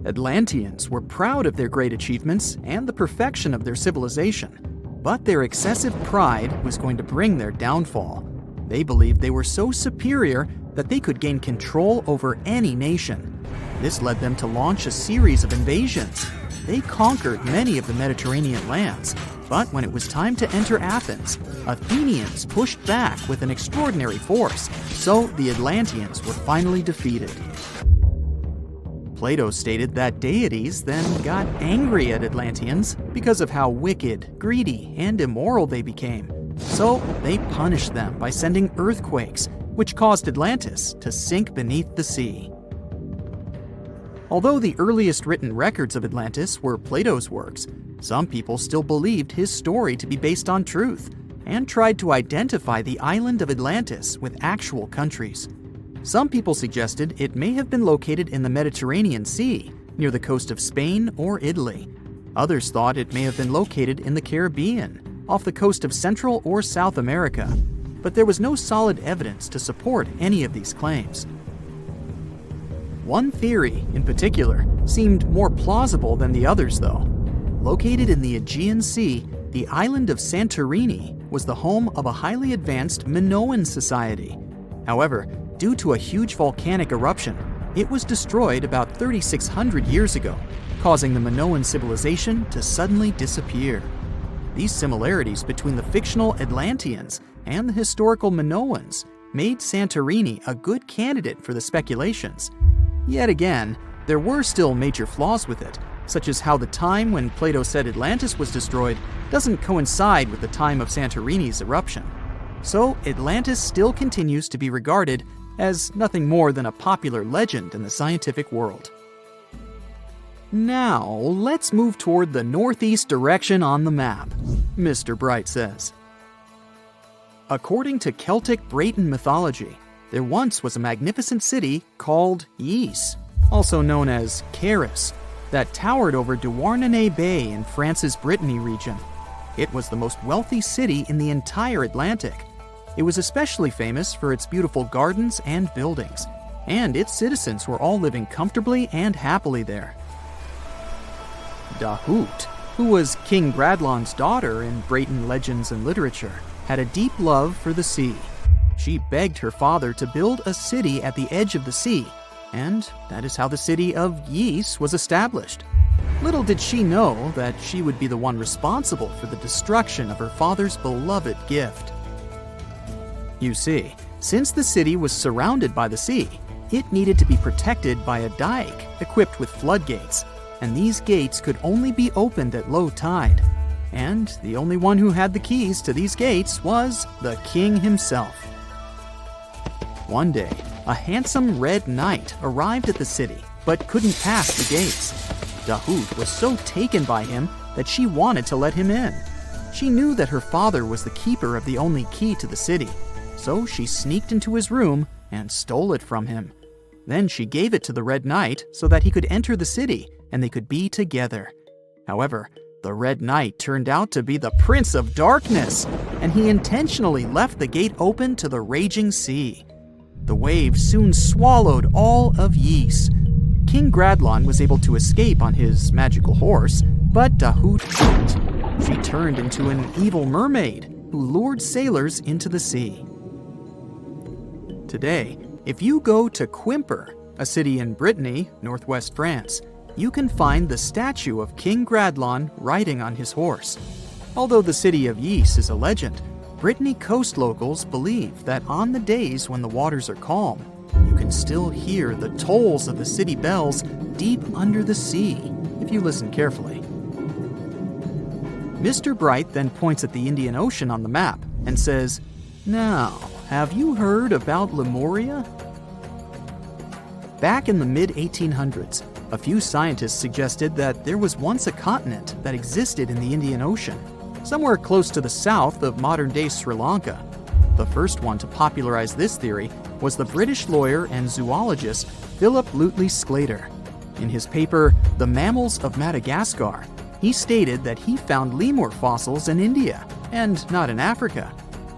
S1: Atlanteans were proud of their great achievements and the perfection of their civilization, but their excessive pride was going to bring their downfall. They believed they were so superior that they could gain control over any nation. This led them to launch a series of invasions. They conquered many of the Mediterranean lands, but when it was time to enter Athens, Athenians pushed back with an extraordinary force, so the Atlanteans were finally defeated. Plato stated that deities then got angry at Atlanteans because of how wicked, greedy, and immoral they became. So they punished them by sending earthquakes, which caused Atlantis to sink beneath the sea. Although the earliest written records of Atlantis were Plato's works, some people still believed his story to be based on truth and tried to identify the island of Atlantis with actual countries. Some people suggested it may have been located in the Mediterranean Sea, near the coast of Spain or Italy. Others thought it may have been located in the Caribbean, off the coast of Central or South America, but there was no solid evidence to support any of these claims. One theory, in particular, seemed more plausible than the others, though. Located in the Aegean Sea, the island of Santorini was the home of a highly advanced Minoan society. However, due to a huge volcanic eruption, it was destroyed about 3,600 years ago, causing the Minoan civilization to suddenly disappear. These similarities between the fictional Atlanteans and the historical Minoans made Santorini a good candidate for the speculations. Yet again, there were still major flaws with it, such as how the time when Plato said Atlantis was destroyed doesn't coincide with the time of Santorini's eruption. So Atlantis still continues to be regarded as nothing more than a popular legend in the scientific world. Now, let's move toward the northeast direction on the map, Mr. Bright says. According to Celtic Breton mythology, there once was a magnificent city called Ys, also known as Caris, that towered over Douarnenez Bay in France's Brittany region. It was the most wealthy city in the entire Atlantic. It was especially famous for its beautiful gardens and buildings, and its citizens were all living comfortably and happily there. Dahut, who was King Bradlon's daughter in Breton legends and literature, had a deep love for the sea. She begged her father to build a city at the edge of the sea, and that is how the city of Ys was established. Little did she know that she would be the one responsible for the destruction of her father's beloved gift. You see, since the city was surrounded by the sea, it needed to be protected by a dike equipped with floodgates, and these gates could only be opened at low tide. And the only one who had the keys to these gates was the king himself. One day, a handsome red knight arrived at the city, but couldn't pass the gates. Dahut was so taken by him that she wanted to let him in. She knew that her father was the keeper of the only key to the city, so she sneaked into his room and stole it from him. Then she gave it to the Red Knight so that he could enter the city and they could be together. However, The Red Knight turned out to be the Prince of Darkness, and he intentionally left the gate open to the raging sea. The waves soon swallowed all of Ys. King Gradlon was able to escape on his magical horse, but Dahut couldn't. She turned into an evil mermaid who lured sailors into the sea. Today, if you go to Quimper, a city in Brittany, northwest France, you can find the statue of King Gradlon riding on his horse. Although the city of Ys is a legend, Brittany coast locals believe that on the days when the waters are calm, you can still hear the tolls of the city bells deep under the sea, if you listen carefully. Mr. Bright then points at the Indian Ocean on the map and says, "Now, have you heard about Lemuria?" Back in the mid-1800s, a few scientists suggested that there was once a continent that existed in the Indian Ocean, somewhere close to the south of modern-day Sri Lanka. The first one to popularize this theory was the British lawyer and zoologist Philip Lutley Sclater. In his paper, The Mammals of Madagascar, he stated that he found lemur fossils in India, and not in Africa.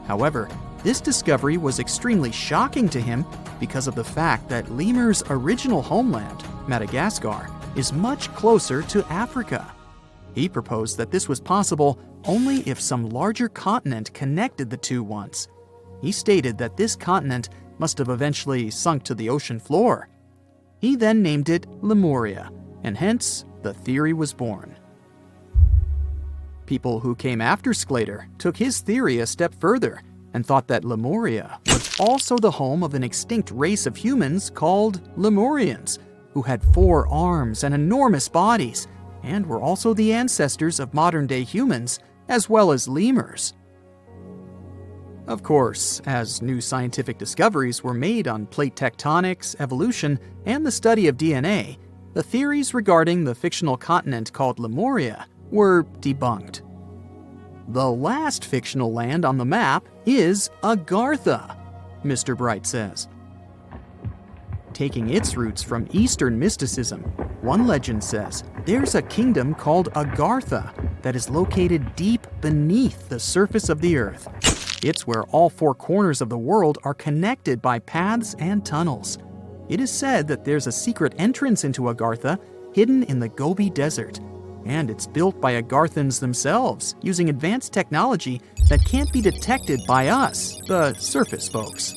S1: However, this discovery was extremely shocking to him because of the fact that lemurs' original homeland, Madagascar, is much closer to Africa. He proposed that this was possible only if some larger continent connected the two once. He stated that this continent must have eventually sunk to the ocean floor. He then named it Lemuria, and hence the theory was born. People who came after Sclater took his theory a step further and thought that Lemuria was also the home of an extinct race of humans called Lemurians, who had 4 arms and enormous bodies, and were also the ancestors of modern-day humans, as well as lemurs. Of course, as new scientific discoveries were made on plate tectonics, evolution, and the study of DNA, the theories regarding the fictional continent called Lemuria were debunked. The last fictional land on the map is Agartha, Mr. Bright says. Taking its roots from Eastern mysticism, one legend says there's a kingdom called Agartha that is located deep beneath the surface of the earth. It's where all 4 corners of the world are connected by paths and tunnels. It is said that there's a secret entrance into Agartha hidden in the Gobi Desert, and it's built by Agarthans themselves using advanced technology that can't be detected by us, the surface folks.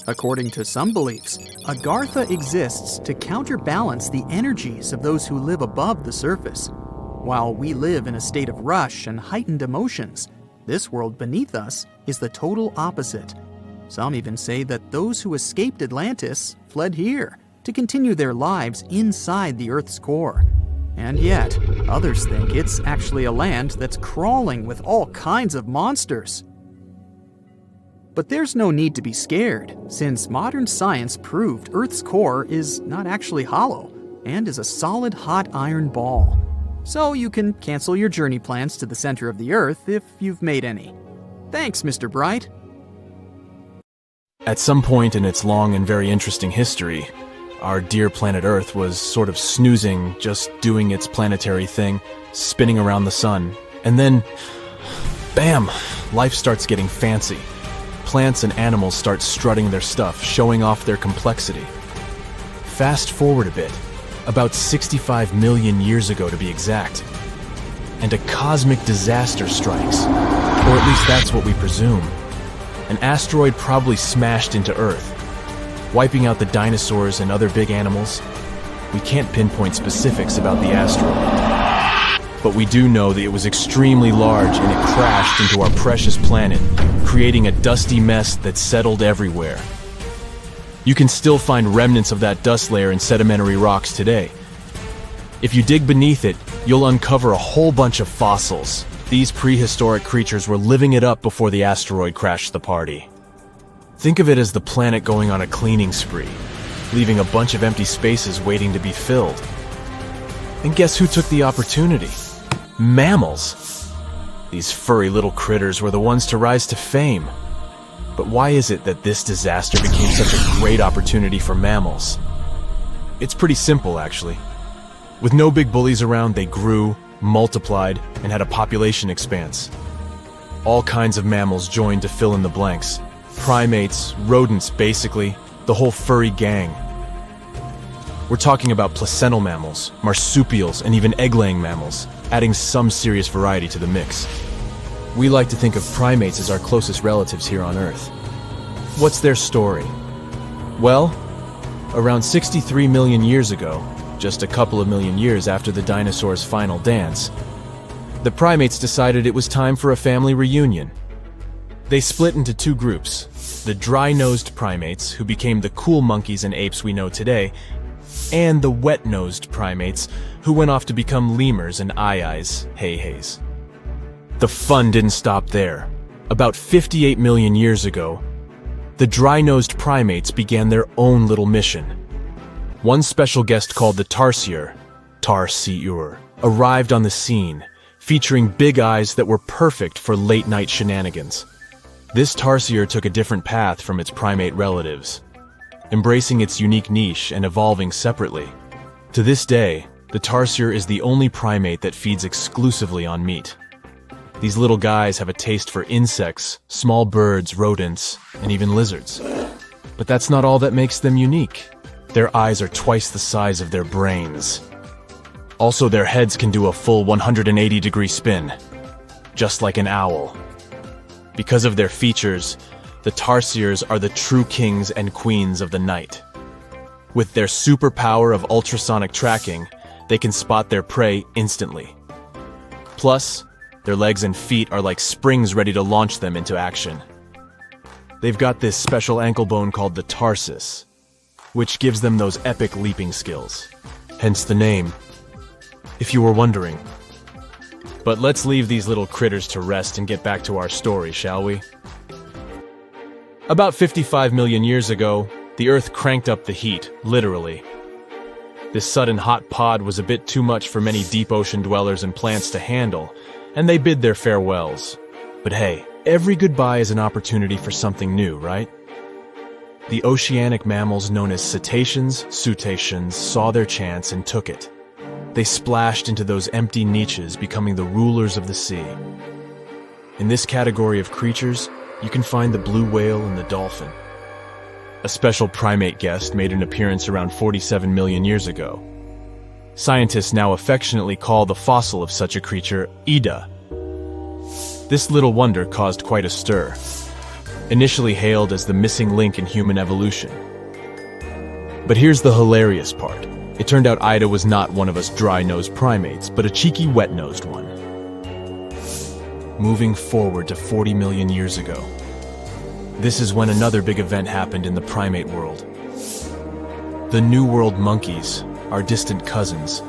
S1: According to some beliefs, Agartha exists to counterbalance the energies of those who live above the surface. While we live in a state of rush and heightened emotions, this world beneath us is the total opposite. Some even say that those who escaped Atlantis fled here to continue their lives inside the Earth's core. And yet, others think it's actually a land that's crawling with all kinds of monsters. But there's no need to be scared, since modern science proved Earth's core is not actually hollow and is a solid hot iron ball. So you can cancel your journey plans to the center of the Earth if you've made any. Thanks, Mr. Bright.
S4: At some point in its long and very interesting history, our dear planet Earth was sort of snoozing, just doing its planetary thing, spinning around the sun. And then, bam, life starts getting fancy. Plants and animals start strutting their stuff, showing off their complexity. Fast forward a bit, about 65 million years ago to be exact, and a cosmic disaster strikes, or at least that's what we presume. An asteroid probably smashed into Earth, wiping out the dinosaurs and other big animals. We can't pinpoint specifics about the asteroid, but we do know that it was extremely large and it crashed into our precious planet, creating a dusty mess that settled everywhere. You can still find remnants of that dust layer in sedimentary rocks today. If you dig beneath it, you'll uncover a whole bunch of fossils. These prehistoric creatures were living it up before the asteroid crashed the party. Think of it as the planet going on a cleaning spree, leaving a bunch of empty spaces waiting to be filled. And guess who took the opportunity? Mammals! These furry little critters were the ones to rise to fame. But why is it that this disaster became such a great opportunity for mammals? It's pretty simple, actually. With no big bullies around, they grew, multiplied, and had a population expanse. All kinds of mammals joined to fill in the blanks. Primates, rodents, basically, the whole furry gang. We're talking about placental mammals, marsupials, and even egg-laying mammals, adding some serious variety to the mix. We like to think of primates as our closest relatives here on Earth. What's their story? Well, around 63 million years ago, just a couple of million years after the dinosaurs' final dance, the primates decided it was time for a family reunion. They split into two groups, the dry-nosed primates, who became the cool monkeys and apes we know today, and the wet-nosed primates, who went off to become lemurs and aye-ayes, hey-hays. The fun didn't stop there. About 58 million years ago, the dry-nosed primates began their own little mission. One special guest called the tarsier, arrived on the scene, featuring big eyes that were perfect for late-night shenanigans. This tarsier took a different path from its primate relatives, embracing its unique niche and evolving separately. To this day, the tarsier is the only primate that feeds exclusively on meat. These little guys have a taste for insects, small birds, rodents, and even lizards. But that's not all that makes them unique. Their eyes are twice the size of their brains. Also, their heads can do a full 180-degree spin, just like an owl. Because of their features, the tarsiers are the true kings and queens of the night. With their superpower of ultrasonic tracking, they can spot their prey instantly. Plus, their legs and feet are like springs ready to launch them into action. They've got this special ankle bone called the tarsus, which gives them those epic leaping skills. Hence the name, if you were wondering. But let's leave these little critters to rest and get back to our story, shall we? About 55 million years ago, the Earth cranked up the heat, literally. This sudden hot pod was a bit too much for many deep ocean dwellers and plants to handle, and they bid their farewells. But hey, every goodbye is an opportunity for something new, right? The oceanic mammals known as cetaceans, saw their chance and took it. They splashed into those empty niches, becoming the rulers of the sea. In this category of creatures, you can find the blue whale and the dolphin. A special primate guest made an appearance around 47 million years ago. Scientists now affectionately call the fossil of such a creature Ida. This little wonder caused quite a stir, initially hailed as the missing link in human evolution. But here's the hilarious part. It turned out Ida was not one of us dry-nosed primates, but a cheeky wet-nosed one. Moving forward to 40 million years ago. This is when another big event happened in the primate world. The New World monkeys, our distant cousins,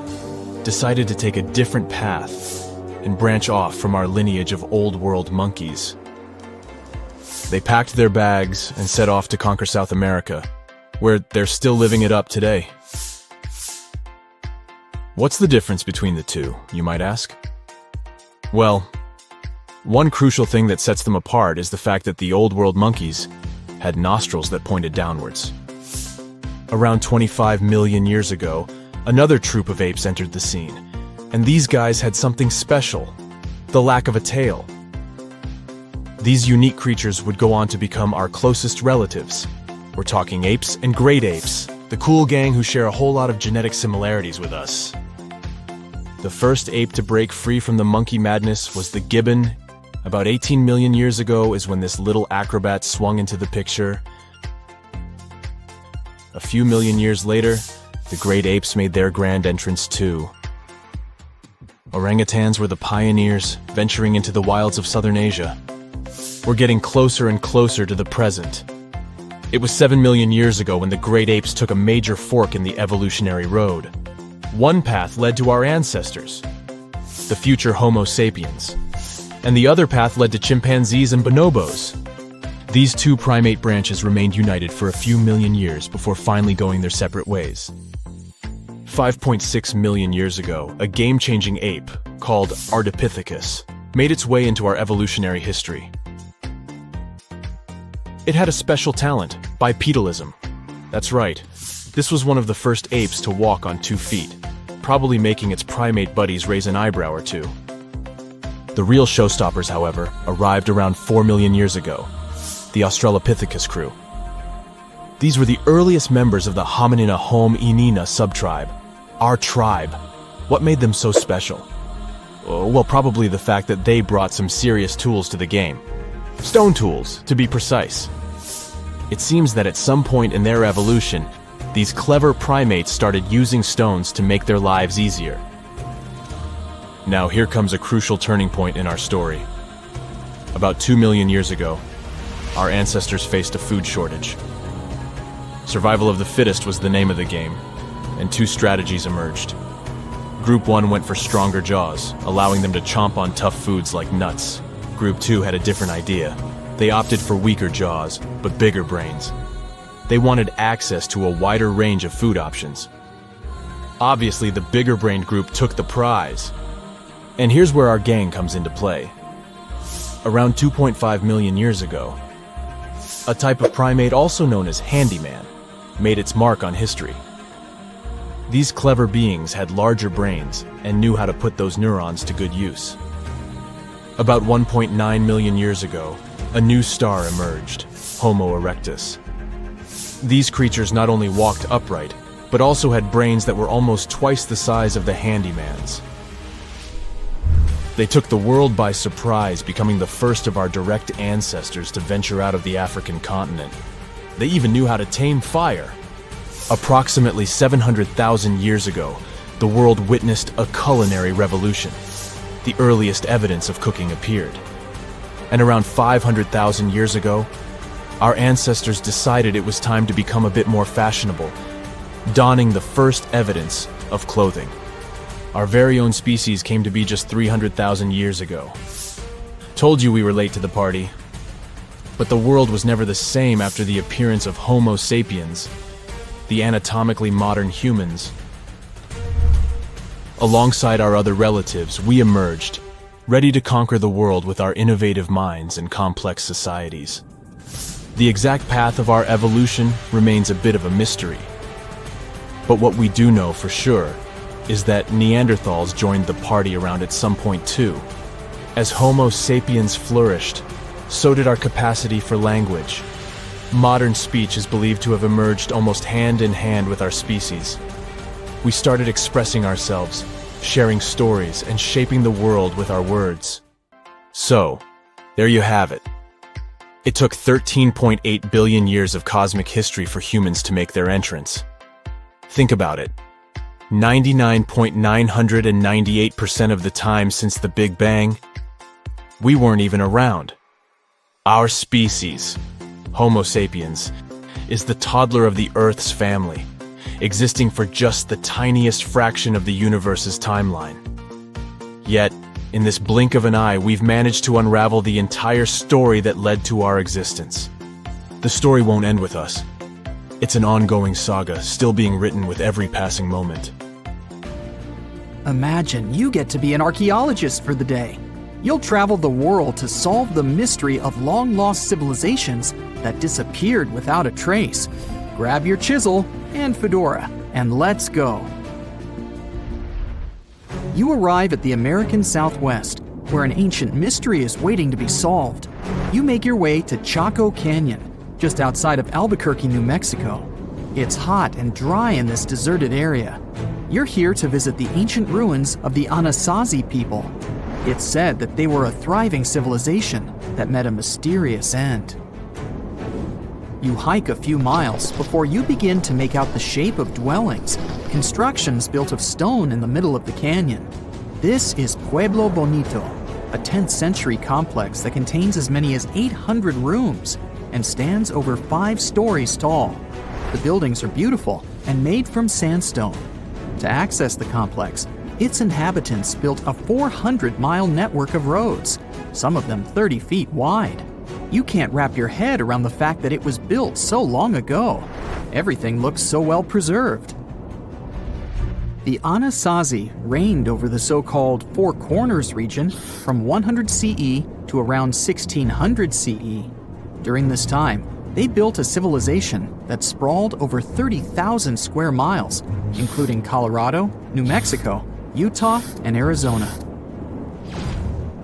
S4: decided to take a different path and branch off from our lineage of Old World monkeys. They packed their bags and set off to conquer South America, where they're still living it up today. What's the difference between the two, you might ask? Well, one crucial thing that sets them apart is the fact that the Old World monkeys had nostrils that pointed downwards. Around 25 million years ago, another troop of apes entered the scene, and these guys had something special, the lack of a tail. These unique creatures would go on to become our closest relatives. We're talking apes and great apes, the cool gang who share a whole lot of genetic similarities with us. The first ape to break free from the monkey madness was the gibbon. About 18 million years ago is when this little acrobat swung into the picture. A few million years later, the great apes made their grand entrance too. Orangutans were the pioneers, venturing into the wilds of southern Asia. We're getting closer and closer to the present. It was 7 million years ago when the great apes took a major fork in the evolutionary road. One path led to our ancestors, the future Homo sapiens, and the other path led to chimpanzees and bonobos. These two primate branches remained united for a few million years before finally going their separate ways. 5.6 million years ago, a game-changing ape called Ardipithecus made its way into our evolutionary history. It had a special talent, bipedalism. That's right, this was one of the first apes to walk on 2 feet, probably making its primate buddies raise an eyebrow or two. The real showstoppers, however, arrived around 4 million years ago, the Australopithecus crew. These were the earliest members of the Hominina hominina subtribe, our tribe. What made them so special? Well, probably the fact that they brought some serious tools to the game. Stone tools, to be precise. It seems that at some point in their evolution, these clever primates started using stones to make their lives easier. Now here comes a crucial turning point in our story. About 2 million years ago, our ancestors faced a food shortage. Survival of the fittest was the name of the game, and two strategies emerged. Group 1 went for stronger jaws, allowing them to chomp on tough foods like nuts. Group 2 had a different idea. They opted for weaker jaws, but bigger brains. They wanted access to a wider range of food options. Obviously, the bigger-brained group took the prize. And here's where our gang comes into play. Around 2.5 million years ago, a type of primate also known as handyman made its mark on history. These clever beings had larger brains and knew how to put those neurons to good use. About 1.9 million years ago, a new star emerged, Homo erectus. These creatures not only walked upright, but also had brains that were almost twice the size of the handyman's. They took the world by surprise, becoming the first of our direct ancestors to venture out of the African continent. They even knew how to tame fire. Approximately 700,000 years ago, the world witnessed a culinary revolution. The earliest evidence of cooking appeared. And around 500,000 years ago, our ancestors decided it was time to become a bit more fashionable, donning the first evidence of clothing. Our very own species came to be just 300,000 years ago. Told you we were late to the party. But the world was never the same after the appearance of Homo sapiens, the anatomically modern humans. Alongside our other relatives, we emerged, ready to conquer the world with our innovative minds and complex societies. The exact path of our evolution remains a bit of a mystery. But what we do know for sure is that Neanderthals joined the party around at some point too. As Homo sapiens flourished, so did our capacity for language. Modern speech is believed to have emerged almost hand in hand with our species. We started expressing ourselves, sharing stories, and shaping the world with our words. So, there you have it. It took 13.8 billion years of cosmic history for humans to make their entrance. Think about it. 99.998% of the time since the Big Bang, we weren't even around. Our species, Homo sapiens, is the toddler of the Earth's family, existing for just the tiniest fraction of the universe's timeline. Yet, in this blink of an eye, we've managed to unravel the entire story that led to our existence. The story won't end with us. It's an ongoing saga, still being written with every passing moment.
S1: Imagine you get to be an archaeologist for the day. You'll travel the world to solve the mystery of long-lost civilizations that disappeared without a trace. Grab your chisel and fedora, and let's go. You arrive at the American Southwest, where an ancient mystery is waiting to be solved. You make your way to Chaco Canyon, just outside of Albuquerque, New Mexico. It's hot and dry in this deserted area. You're here to visit the ancient ruins of the Anasazi people. It's said that they were a thriving civilization that met a mysterious end. You hike a few miles before you begin to make out the shape of dwellings, constructions built of stone in the middle of the canyon. This is Pueblo Bonito, a 10th century complex that contains as many as 800 rooms and stands over 5 stories tall. The buildings are beautiful and made from sandstone. To access the complex, its inhabitants built a 400-mile network of roads, some of them 30 feet wide. You can't wrap your head around the fact that it was built so long ago. Everything looks so well preserved. The Anasazi reigned over the so-called Four Corners region from 100 CE to around 1600 CE. During this time, They built a civilization that sprawled over 30,000 square miles, including Colorado, New Mexico, Utah, and Arizona.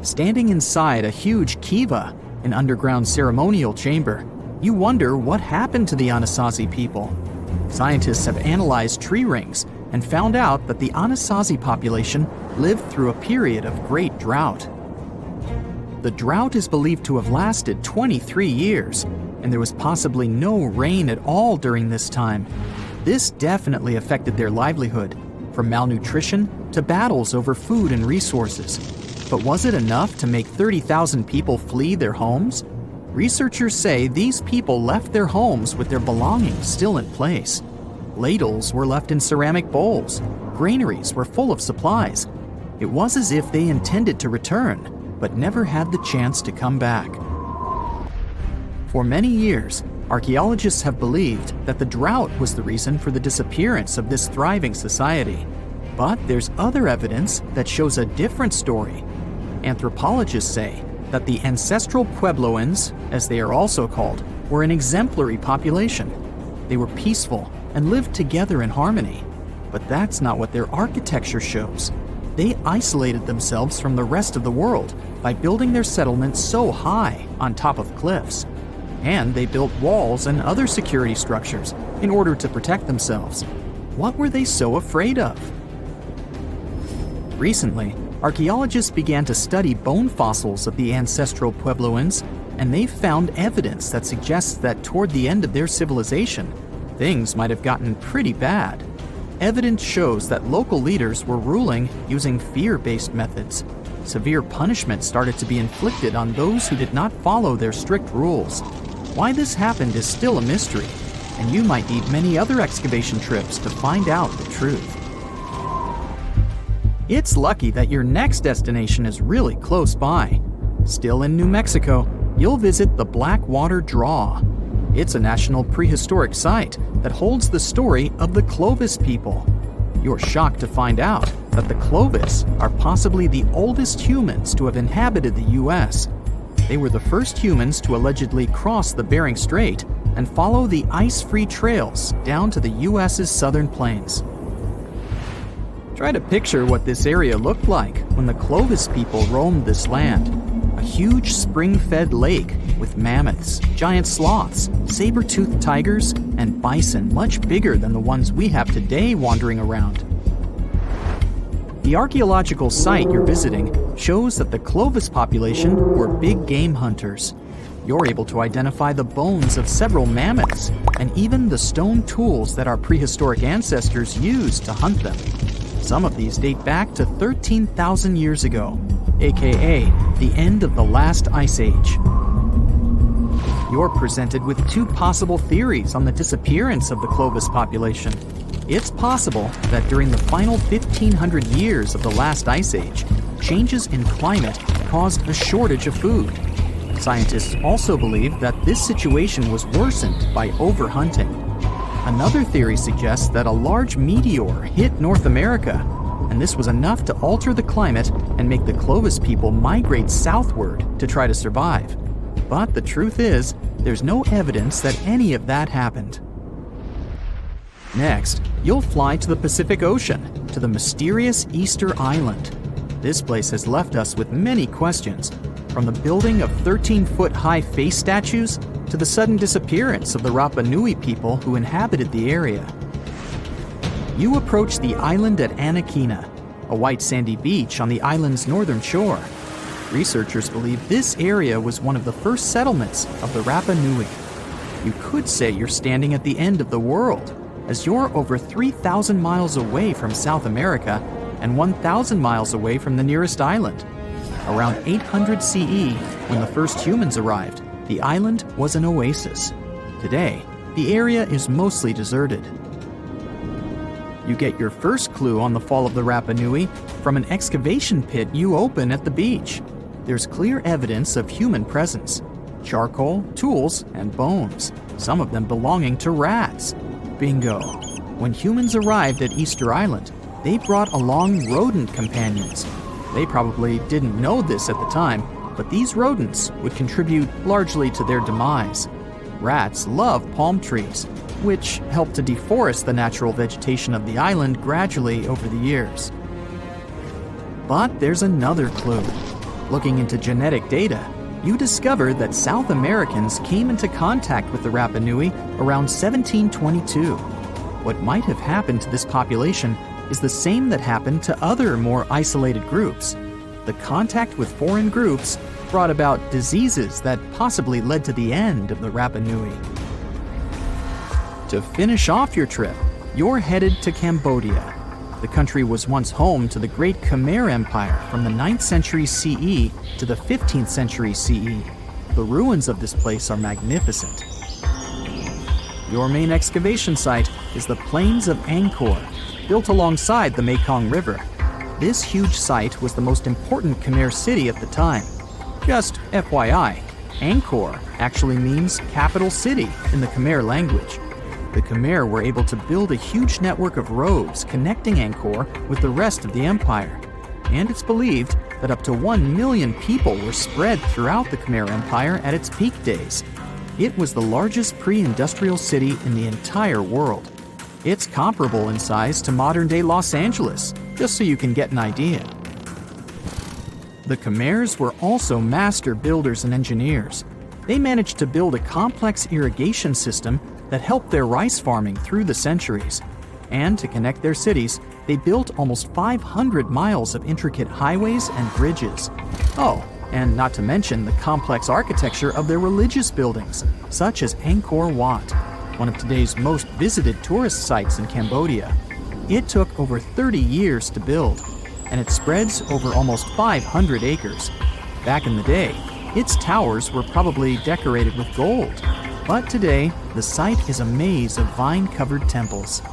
S1: Standing inside a huge kiva, an underground ceremonial chamber, you wonder what happened to the Anasazi people. Scientists have analyzed tree rings and found out that the Anasazi population lived through a period of great drought. The drought is believed to have lasted 23 years, and there was possibly no rain at all during this time. This definitely affected their livelihood, from malnutrition to battles over food and resources. But was it enough to make 30,000 people flee their homes? Researchers say these people left their homes with their belongings still in place. Ladles were left in ceramic bowls. Granaries were full of supplies. It was as if they intended to return, but never had the chance to come back. For many years, archaeologists have believed that the drought was the reason for the disappearance of this thriving society. But there's other evidence that shows a different story. Anthropologists say that the ancestral Puebloans, as they are also called, were an exemplary population. They were peaceful and lived together in harmony. But that's not what their architecture shows. They isolated themselves from the rest of the world by building their settlements so high on top of cliffs. And they built walls and other security structures in order to protect themselves. What were they so afraid of? Recently, archaeologists began to study bone fossils of the ancestral Puebloans, and they found evidence that suggests that toward the end of their civilization, things might have gotten pretty bad. Evidence shows that local leaders were ruling using fear-based methods. Severe punishment started to be inflicted on those who did not follow their strict rules. Why this happened is still a mystery, and you might need many other excavation trips to find out the truth. It's lucky that your next destination is really close by. Still in New Mexico, you'll visit the Blackwater Draw. It's a national prehistoric site that holds the story of the Clovis people. You're shocked to find out that the Clovis are possibly the oldest humans to have inhabited the U.S. They were the first humans to allegedly cross the Bering Strait and follow the ice-free trails down to the U.S.'s southern plains. Try to picture what this area looked like when the Clovis people roamed this land. A huge spring-fed lake with mammoths, giant sloths, saber-toothed tigers, and bison much bigger than the ones we have today wandering around. The archaeological site you're visiting shows that the Clovis population were big game hunters. You're able to identify the bones of several mammoths and even the stone tools that our prehistoric ancestors used to hunt them. Some of these date back to 13,000 years ago, aka the end of the last ice age. You're presented with two possible theories on the disappearance of the Clovis population. It's possible that during the final 1,500 years of the last ice age, changes in climate caused a shortage of food. Scientists also believe that this situation was worsened by overhunting. Another theory suggests that a large meteor hit North America, and this was enough to alter the climate and make the Clovis people migrate southward to try to survive. But the truth is, there's no evidence that any of that happened. Next, you'll fly to the Pacific Ocean, to the mysterious Easter Island. This place has left us with many questions, from the building of 13-foot-high face statues to the sudden disappearance of the Rapa Nui people who inhabited the area. You approach the island at Anakina, a white sandy beach on the island's northern shore. Researchers believe this area was one of the first settlements of the Rapa Nui. You could say you're standing at the end of the world, as you're over 3,000 miles away from South America and 1,000 miles away from the nearest island. Around 800 CE, when the first humans arrived, the island was an oasis. Today, the area is mostly deserted. You get your first clue on the fall of the Rapa Nui from an excavation pit you open at the beach. There's clear evidence of human presence: charcoal, tools, and bones, some of them belonging to rats. Bingo! When humans arrived at Easter Island, they brought along rodent companions. They probably didn't know this at the time, but these rodents would contribute largely to their demise. Rats love palm trees, which helped to deforest the natural vegetation of the island gradually over the years. But there's another clue. Looking into genetic data, you discover that South Americans came into contact with the Rapa Nui around 1722. What might have happened to this population is the same that happened to other more isolated groups. The contact with foreign groups brought about diseases that possibly led to the end of the Rapa Nui. To finish off your trip, you're headed to Cambodia. The country was once home to the Great Khmer Empire from the 9th century CE to the 15th century CE. The ruins of this place are magnificent. Your main excavation site is the Plains of Angkor, built alongside the Mekong River. This huge site was the most important Khmer city at the time. Just FYI, Angkor actually means capital city in the Khmer language. The Khmer were able to build a huge network of roads connecting Angkor with the rest of the empire. And it's believed that up to 1 million people were spread throughout the Khmer Empire at its peak days. It was the largest pre-industrial city in the entire world. It's comparable in size to modern-day Los Angeles, just so you can get an idea. The Khmers were also master builders and engineers. They managed to build a complex irrigation system that helped their rice farming through the centuries. And to connect their cities, they built almost 500 miles of intricate highways and bridges. Oh, and not to mention the complex architecture of their religious buildings, such as Angkor Wat, one of today's most visited tourist sites in Cambodia. It took over 30 years to build, and it spreads over almost 500 acres. Back in the day, its towers were probably decorated with gold, but today, the site is a maze of vine-covered temples.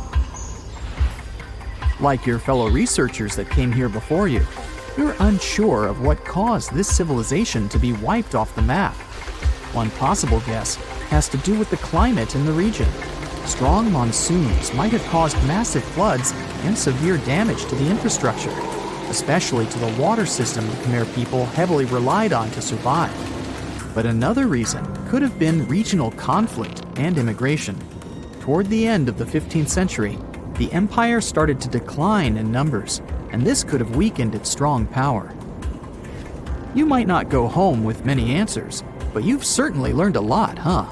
S1: Like your fellow researchers that came here before you, you're unsure of what caused this civilization to be wiped off the map. One possible guess has to do with the climate in the region. Strong monsoons might have caused massive floods and severe damage to the infrastructure, especially to the water system the Khmer people heavily relied on to survive. But another reason could have been regional conflict and immigration. Toward the end of the 15th century, the empire started to decline in numbers, and this could have weakened its strong power. You might not go home with many answers, but you've certainly learned a lot, huh?